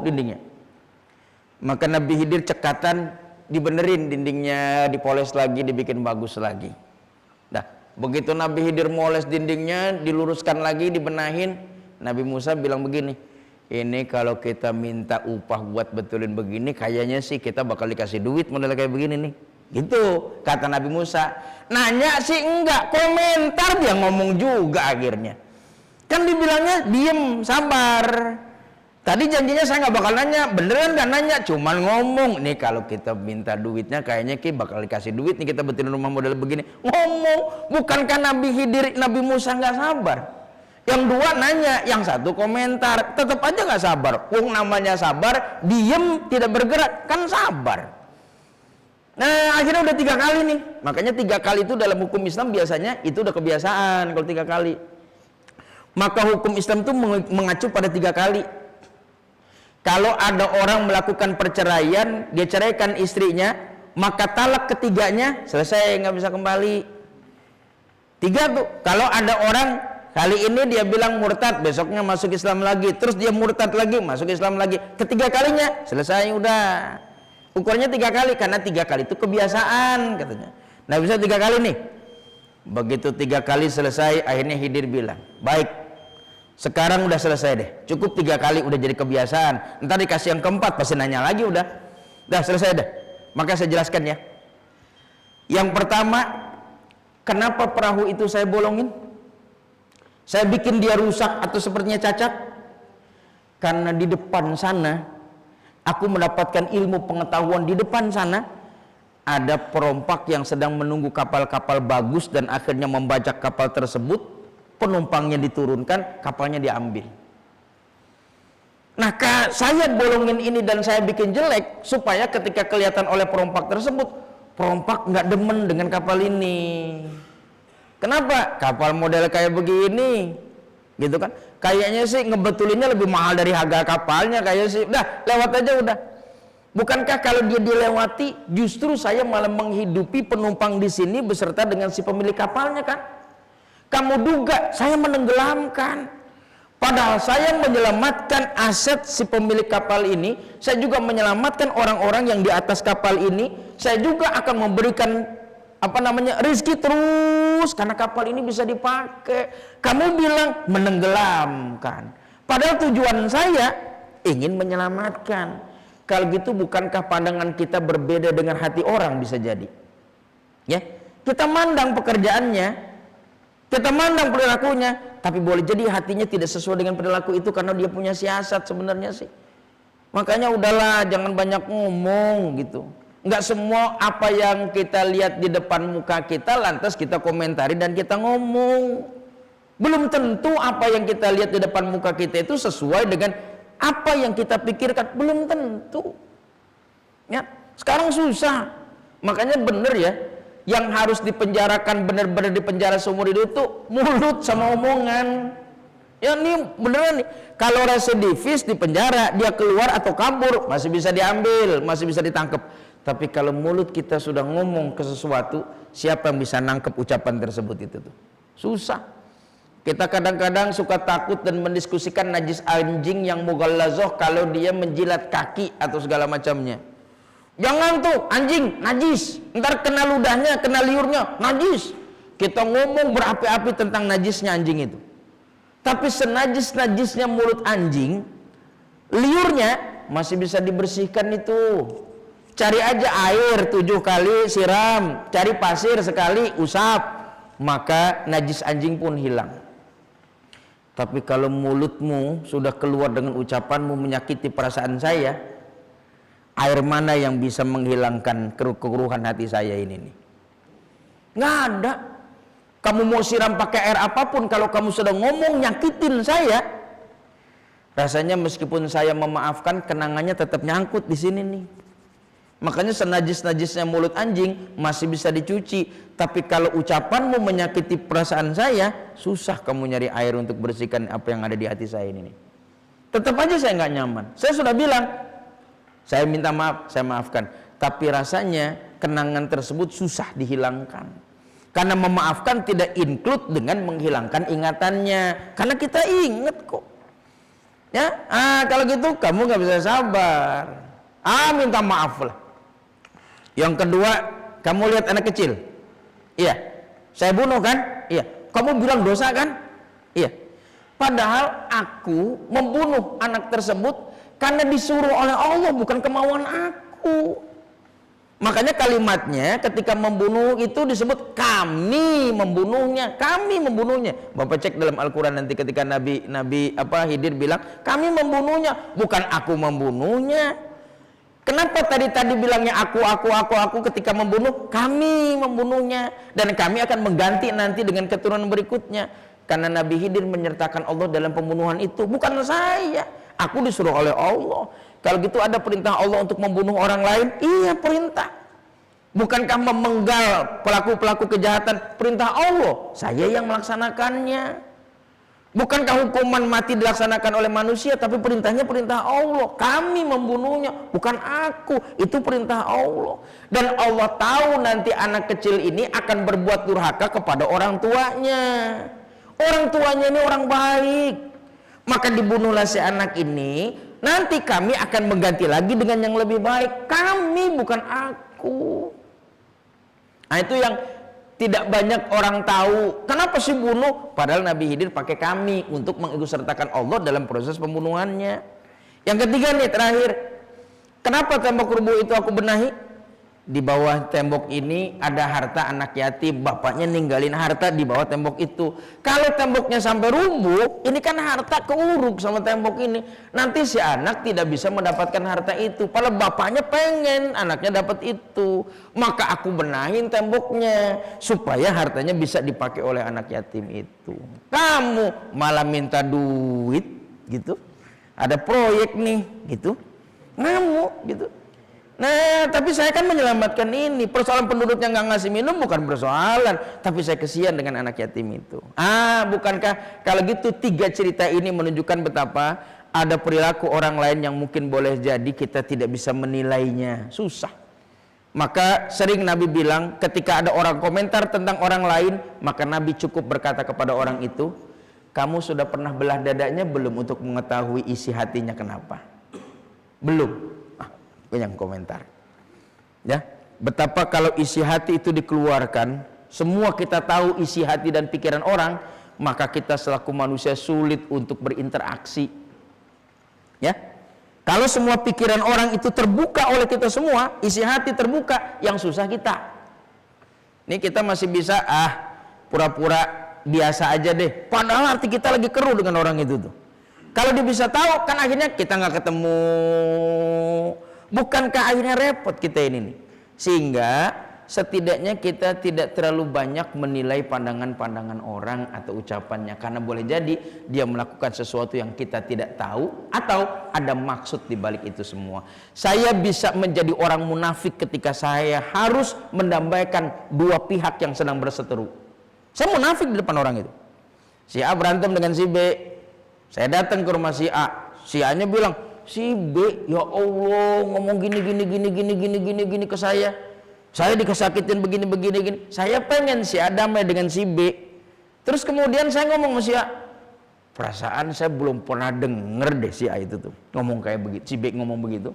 [SPEAKER 1] dindingnya. Maka Nabi Khidir cekatan, dibenerin dindingnya, dipoles lagi, dibikin bagus lagi. Nah, begitu Nabi Khidir moles dindingnya, diluruskan lagi, dibenahin, Nabi Musa bilang begini, ini kalau kita minta upah buat betulin begini, kayaknya sih kita bakal dikasih duit model kayak begini nih. Gitu kata Nabi Musa. Nanya sih enggak, komentar dia ngomong juga akhirnya. Kan dibilangnya diem, sabar. Tadi janjinya saya nggak bakal nanya, beneran nggak nanya, cuman ngomong. Nih kalau kita minta duitnya kayaknya bakal dikasih duit nih, kita betulin rumah model begini. Ngomong, bukankah Nabi Khidir, Nabi Musa nggak sabar? Yang dua nanya, yang satu komentar, tetap aja nggak sabar. Namanya sabar, diem tidak bergerak, kan sabar. Nah akhirnya udah 3 kali nih. Makanya 3 kali itu dalam hukum Islam biasanya itu udah kebiasaan kalau 3 kali. Maka hukum Islam itu mengacu pada 3 kali. Kalau ada orang melakukan perceraian, dia ceraikan istrinya, maka talak ketiganya selesai, nggak bisa kembali. 3 tuh. Kalau ada orang kali ini dia bilang murtad, besoknya masuk Islam lagi, terus dia murtad lagi, masuk Islam lagi, ketiga kalinya selesai udah. Ukurnya 3 kali karena 3 kali itu kebiasaan katanya. Nah bisa 3 kali nih. Begitu 3 kali selesai, akhirnya Khidir bilang, baik, sekarang udah selesai deh. Cukup 3 kali udah jadi kebiasaan. Ntar dikasih yang keempat pasti nanya lagi udah. Udah selesai deh. Maka saya jelaskan ya. Yang pertama, kenapa perahu itu saya bolongin? Saya bikin dia rusak atau sepertinya cacat? Karena di depan sana aku mendapatkan ilmu pengetahuan, di depan sana ada perompak yang sedang menunggu kapal-kapal bagus dan akhirnya membajak kapal tersebut, penumpangnya diturunkan, kapalnya diambil. Nah, saya bolongin ini dan saya bikin jelek supaya ketika kelihatan oleh perompak tersebut, perompak nggak demen dengan kapal ini. Kenapa? Kapal model kayak begini, gitu kan? Kayaknya sih ngebetulinnya lebih mahal dari harga kapalnya, kayaknya sih. Udah, lewat aja udah. Bukankah kalau dia dilewati, justru saya malah menghidupi penumpang di sini beserta dengan si pemilik kapalnya kan? Kamu duga saya menenggelamkan. Padahal saya menyelamatkan aset si pemilik kapal ini, saya juga menyelamatkan orang-orang yang di atas kapal ini, saya juga akan memberikan rezeki terus karena kapal ini bisa dipakai. Kamu bilang menenggelamkan, padahal tujuan saya ingin menyelamatkan. Kalau gitu bukankah pandangan kita berbeda dengan hati orang bisa jadi? Ya, kita mandang pekerjaannya, kita mandang perilakunya, tapi boleh jadi hatinya tidak sesuai dengan perilaku itu karena dia punya siasat sebenarnya sih. Makanya udahlah, jangan banyak ngomong gitu. Enggak semua apa yang kita lihat di depan muka kita lantas kita komentari dan kita ngomong. Belum tentu apa yang kita lihat di depan muka kita itu sesuai dengan apa yang kita pikirkan, belum tentu. Ya, sekarang susah. Makanya bener ya, yang harus dipenjarakan benar-benar dipenjara seumur hidup itu mulut sama omongan. Ya ini beneran nih, kalau residivis di penjara, dia keluar atau kabur masih bisa diambil, masih bisa ditangkap. Tapi kalau mulut kita sudah ngomong ke sesuatu, siapa yang bisa nangkep ucapan tersebut itu tuh? Susah. Kita kadang-kadang suka takut dan mendiskusikan najis anjing yang mughallazoh kalau dia menjilat kaki atau segala macamnya. Jangan tuh, anjing najis, ntar kena ludahnya, kena liurnya, najis. Kita ngomong berapi-api tentang najisnya anjing itu. Tapi senajis-najisnya mulut anjing, liurnya masih bisa dibersihkan itu. Cari aja air 7 kali siram, cari pasir sekali usap, maka najis anjing pun hilang. Tapi kalau mulutmu sudah keluar dengan ucapanmu menyakiti perasaan saya, air mana yang bisa menghilangkan kekeruhan hati saya ini nih? Nggak ada. Kamu mau siram pakai air apapun, kalau kamu sudah ngomong nyakitin saya, Rasanya meskipun saya memaafkan, kenangannya tetap nyangkut di sini nih. Makanya senajis-najisnya mulut anjing masih bisa dicuci, tapi kalau ucapanmu menyakiti perasaan saya, susah kamu nyari air untuk bersihkan apa yang ada di hati saya ini nih. Tetap aja saya nggak nyaman. Saya sudah bilang, saya minta maaf, saya maafkan, tapi rasanya kenangan tersebut susah dihilangkan. Karena memaafkan tidak include dengan menghilangkan ingatannya, karena kita ingat kok. Ya, kalau gitu kamu nggak bisa sabar. Minta maaf lah. Yang kedua, kamu lihat anak kecil. Iya, saya bunuh kan? Iya. Kamu bilang dosa kan? Iya. Padahal aku membunuh anak tersebut karena disuruh oleh Allah, bukan kemauan aku. Makanya kalimatnya ketika membunuh itu disebut kami membunuhnya, kami membunuhnya. Bapak cek dalam Al-Quran nanti ketika Nabi Khidir bilang kami membunuhnya, bukan aku membunuhnya. Kenapa tadi bilangnya aku ketika membunuh? Kami membunuhnya, dan kami akan mengganti nanti dengan keturunan berikutnya. Karena Nabi Khidir menyertakan Allah dalam pembunuhan itu, bukan saya. Aku disuruh oleh Allah. Kalau gitu ada perintah Allah untuk membunuh orang lain? Iya, perintah. Bukankah memenggal pelaku-pelaku kejahatan perintah Allah? Saya yang melaksanakannya. Bukankah hukuman mati dilaksanakan oleh manusia, tapi perintahnya perintah Allah. Kami membunuhnya, bukan aku. Itu perintah Allah. Dan Allah tahu nanti anak kecil ini akan berbuat durhaka kepada orang tuanya. Orang tuanya ini orang baik. Maka dibunuhlah si anak ini. Nanti kami akan mengganti lagi dengan yang lebih baik. Kami, bukan aku. Nah, itu yang tidak banyak orang tahu. Kenapa sih bunuh? Padahal Nabi Khidir pakai kami untuk mengikutsertakan Allah dalam proses pembunuhannya. Yang ketiga nih, terakhir. Kenapa tembok rubuh itu aku benahi? Di bawah tembok ini ada harta anak yatim. Bapaknya ninggalin harta di bawah tembok itu. Kalau temboknya sampai rubuh, ini kan harta keuruk sama tembok ini. Nanti si anak tidak bisa mendapatkan harta itu. Padahal bapaknya pengen anaknya dapat itu. Maka aku benahin temboknya supaya hartanya bisa dipakai oleh anak yatim itu. Kamu malah minta duit gitu. Ada proyek nih gitu. Ngamuk gitu. Nah, tapi saya kan menyelamatkan ini. Persoalan penduduknya nggak ngasih minum bukan persoalan, tapi saya kesian dengan anak yatim itu. Bukankah kalau gitu 3 cerita ini menunjukkan betapa ada perilaku orang lain yang mungkin boleh jadi kita tidak bisa menilainya, susah. Maka sering Nabi bilang ketika ada orang komentar tentang orang lain, maka Nabi cukup berkata kepada orang itu, kamu sudah pernah belah dadanya belum untuk mengetahui isi hatinya kenapa? Belum. Yang komentar ya, betapa kalau isi hati itu dikeluarkan, semua kita tahu isi hati dan pikiran orang, maka kita selaku manusia sulit untuk berinteraksi ya. Kalau semua pikiran orang itu terbuka oleh kita semua, isi hati terbuka, yang susah kita. Ini kita masih bisa pura-pura biasa aja deh, padahal hati kita lagi keruh dengan orang itu tuh. Kalau dia bisa tahu, kan akhirnya kita nggak ketemu. Bukankah akhirnya repot kita ini nih? Sehingga setidaknya kita tidak terlalu banyak menilai pandangan-pandangan orang atau ucapannya, karena boleh jadi dia melakukan sesuatu yang kita tidak tahu atau ada maksud di balik itu semua. Saya bisa menjadi orang munafik ketika saya harus mendamaikan 2 pihak yang sedang berseteru. Saya munafik di depan orang itu. Si A berantem dengan si B. Saya datang ke rumah si A. Si A-nya bilang, si B, ya Allah, ngomong gini ke saya. Saya dikesakitin begini. Saya pengen si A damai dengan si B. Terus kemudian saya ngomong sama si A, perasaan saya belum pernah denger deh si A itu tuh ngomong kayak begitu. Si B ngomong begitu.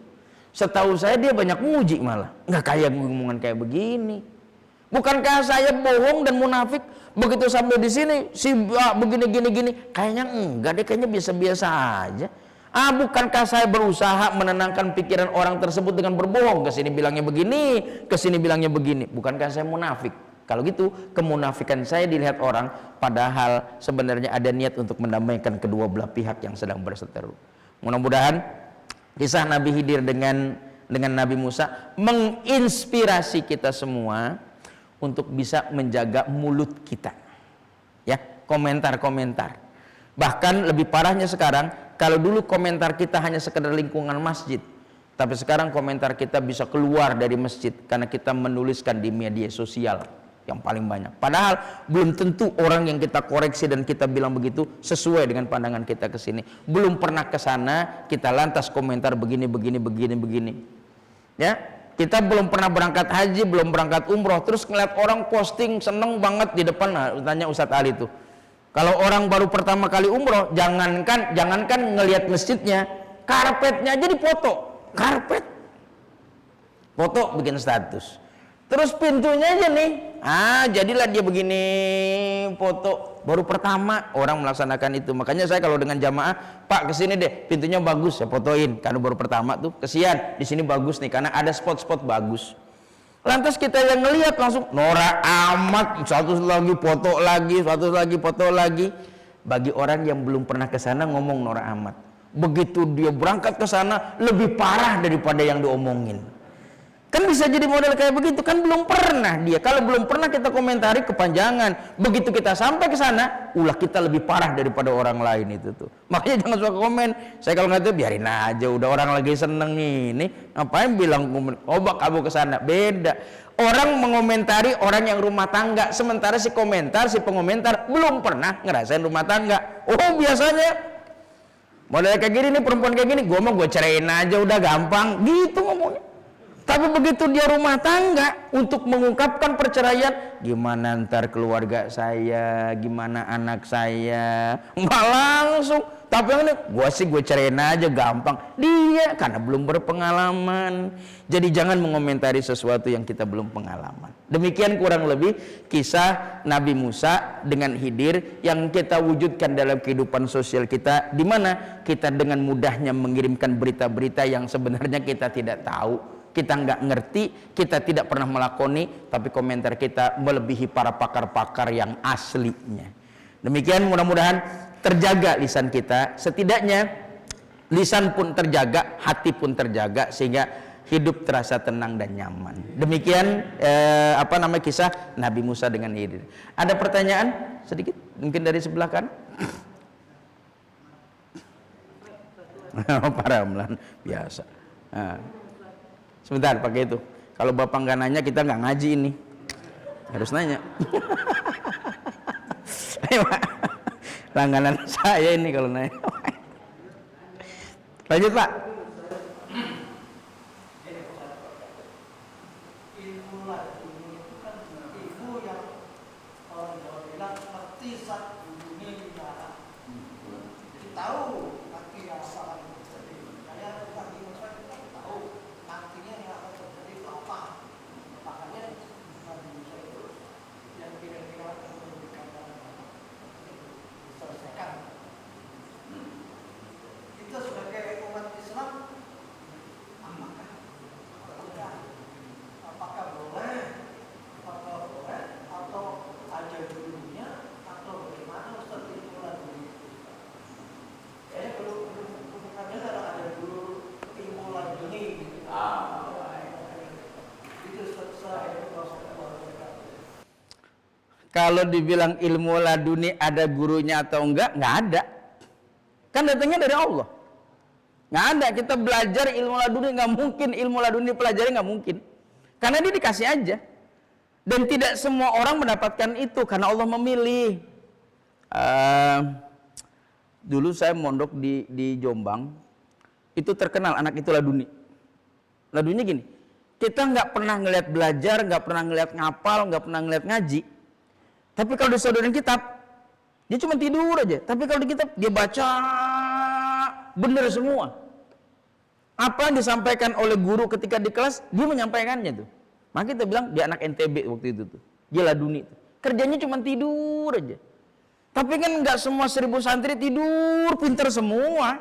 [SPEAKER 1] Setahu saya dia banyak muji malah. Nggak kayak ngomongan kayak begini. Bukankah saya bohong dan munafik? Begitu sampai di sini si A begini. Kayaknya enggak deh, kayaknya biasa-biasa aja. Bukankah saya berusaha menenangkan pikiran orang tersebut dengan berbohong? Kesini bilangnya begini, kesini bilangnya begini. Bukankah saya munafik? Kalau gitu, kemunafikan saya dilihat orang, padahal sebenarnya ada niat untuk mendamaikan kedua belah pihak yang sedang berseteru. Mudah-mudahan kisah Nabi Khidir dengan Nabi Musa menginspirasi kita semua untuk bisa menjaga mulut kita. Ya, komentar-komentar. Bahkan lebih parahnya sekarang, kalau dulu komentar kita hanya sekedar lingkungan masjid, tapi sekarang komentar kita bisa keluar dari masjid karena kita menuliskan di media sosial yang paling banyak. Padahal belum tentu orang yang kita koreksi dan kita bilang begitu sesuai dengan pandangan kita ke sini. Belum pernah ke sana, kita lantas komentar begini. Ya, kita belum pernah berangkat haji, belum berangkat umroh, terus ngeliat orang posting seneng banget di depan. Nah, tanya Ustadz Ali tuh. Kalau orang baru pertama kali umroh, jangankan ngelihat masjidnya, karpetnya aja dipoto. Karpet foto bikin status, terus pintunya aja nih, jadilah dia begini foto. Baru pertama orang melaksanakan itu. Makanya saya kalau dengan jamaah, Pak kesini deh, pintunya bagus, saya fotoin karena baru pertama tuh. Kesian di sini bagus nih karena ada spot-spot bagus. Lantas kita yang ngelihat langsung norak amat, satu lagi foto lagi, satu lagi foto lagi. Bagi orang yang belum pernah ke sana ngomong norak amat. Begitu dia berangkat ke sana lebih parah daripada yang diomongin. Kan bisa jadi model kayak begitu, kan belum pernah dia. Kalau belum pernah kita komentari kepanjangan. Begitu kita sampai ke sana, ulah kita lebih parah daripada orang lain itu tuh. Makanya jangan suka komen. Saya kalau nggak tahu biarin aja, udah orang lagi seneng ini, ngapain bilang obak kamu ke sana? Beda. Orang mengomentari orang yang rumah tangga, sementara si pengomentar belum pernah ngerasain rumah tangga. Oh, biasanya model kayak gini nih, perempuan kayak gini, gue ceraiin aja udah gampang gitu ngomongnya. Tapi begitu dia rumah tangga, untuk mengungkapkan perceraian, gimana ntar keluarga saya, gimana anak saya, nggak langsung. Tapi yang ini gue ceraiin aja gampang. Dia karena belum berpengalaman. Jadi jangan mengomentari sesuatu yang kita belum pengalaman. Demikian kurang lebih kisah Nabi Musa dengan Khidir yang kita wujudkan dalam kehidupan sosial kita, di mana kita dengan mudahnya mengirimkan berita-berita yang sebenarnya kita tidak tahu, kita nggak ngerti, kita tidak pernah melakoni, tapi komentar kita melebihi para pakar-pakar yang aslinya. Demikian, mudah-mudahan terjaga lisan kita, setidaknya lisan pun terjaga, hati pun terjaga, sehingga hidup terasa tenang dan nyaman. Demikian kisah Nabi Musa dengan Khidir. Ada pertanyaan sedikit mungkin dari sebelah kan? Para Ramlan biasa. Sebentar pakai itu. Kalau bapak nggak nanya, kita nggak ngaji ini. Harus nanya. Ayo, Pak. Langganan saya ini kalau nanya. Lanjut, Pak. Kalau dibilang ilmu laduni ada gurunya atau enggak ada. Kan datangnya dari Allah. Nggak ada, kita belajar ilmu laduni nggak mungkin, ilmu laduni pelajari nggak mungkin. Karena dia dikasih aja. Dan tidak semua orang mendapatkan itu karena Allah memilih. Dulu saya mondok di Jombang, itu terkenal anak itu laduni. Laduninya gini, kita nggak pernah ngelihat belajar, nggak pernah ngelihat ngapal, nggak pernah ngelihat ngaji. Tapi kalau disodorin kitab, dia cuma tidur aja. Tapi kalau di kitab, dia baca bener semua. Apa yang disampaikan oleh guru ketika di kelas, dia menyampaikannya tuh. Maka kita bilang, dia anak NTB waktu itu tuh. Dia laduni tuh. Kerjanya cuma tidur aja. Tapi kan nggak semua 1000 santri tidur, pinter semua.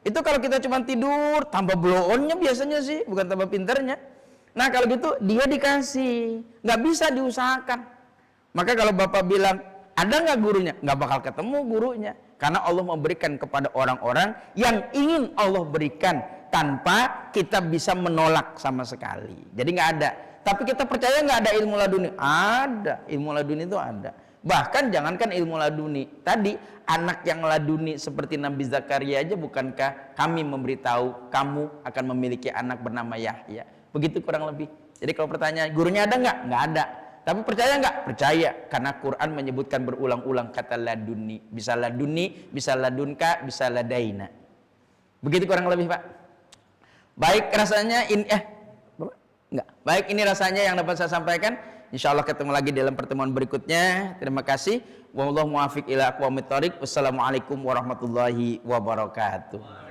[SPEAKER 1] Itu kalau kita cuma tidur, tambah blow-on-nya biasanya sih, bukan tambah pinternya. Nah kalau gitu, dia dikasih. Nggak bisa diusahakan. Maka kalau Bapak bilang, ada nggak gurunya? Nggak bakal ketemu gurunya. Karena Allah memberikan kepada orang-orang yang ingin Allah berikan tanpa kita bisa menolak sama sekali. Jadi nggak ada. Tapi kita percaya nggak ada ilmu laduni? Ada, ilmu laduni itu ada. Bahkan jangankan ilmu laduni, tadi anak yang laduni seperti Nabi Zakaria aja, bukankah kami memberitahu kamu akan memiliki anak bernama Yahya? Begitu kurang lebih. Jadi kalau pertanyaan gurunya ada nggak? Nggak ada. Tapi percaya nggak? Percaya, karena Quran menyebutkan berulang-ulang kata laduni. Bisa laduni, bisa ladunka, bisa ladaina. Begitu kurang lebih, Pak. Baik, rasanya enggak. Baik, ini rasanya yang dapat saya sampaikan. Insya Allah ketemu lagi dalam pertemuan berikutnya. Terima kasih. Wallahu muwaffiq ila aqwamit thoriq. Wassalamualaikum warahmatullahi wabarakatuh.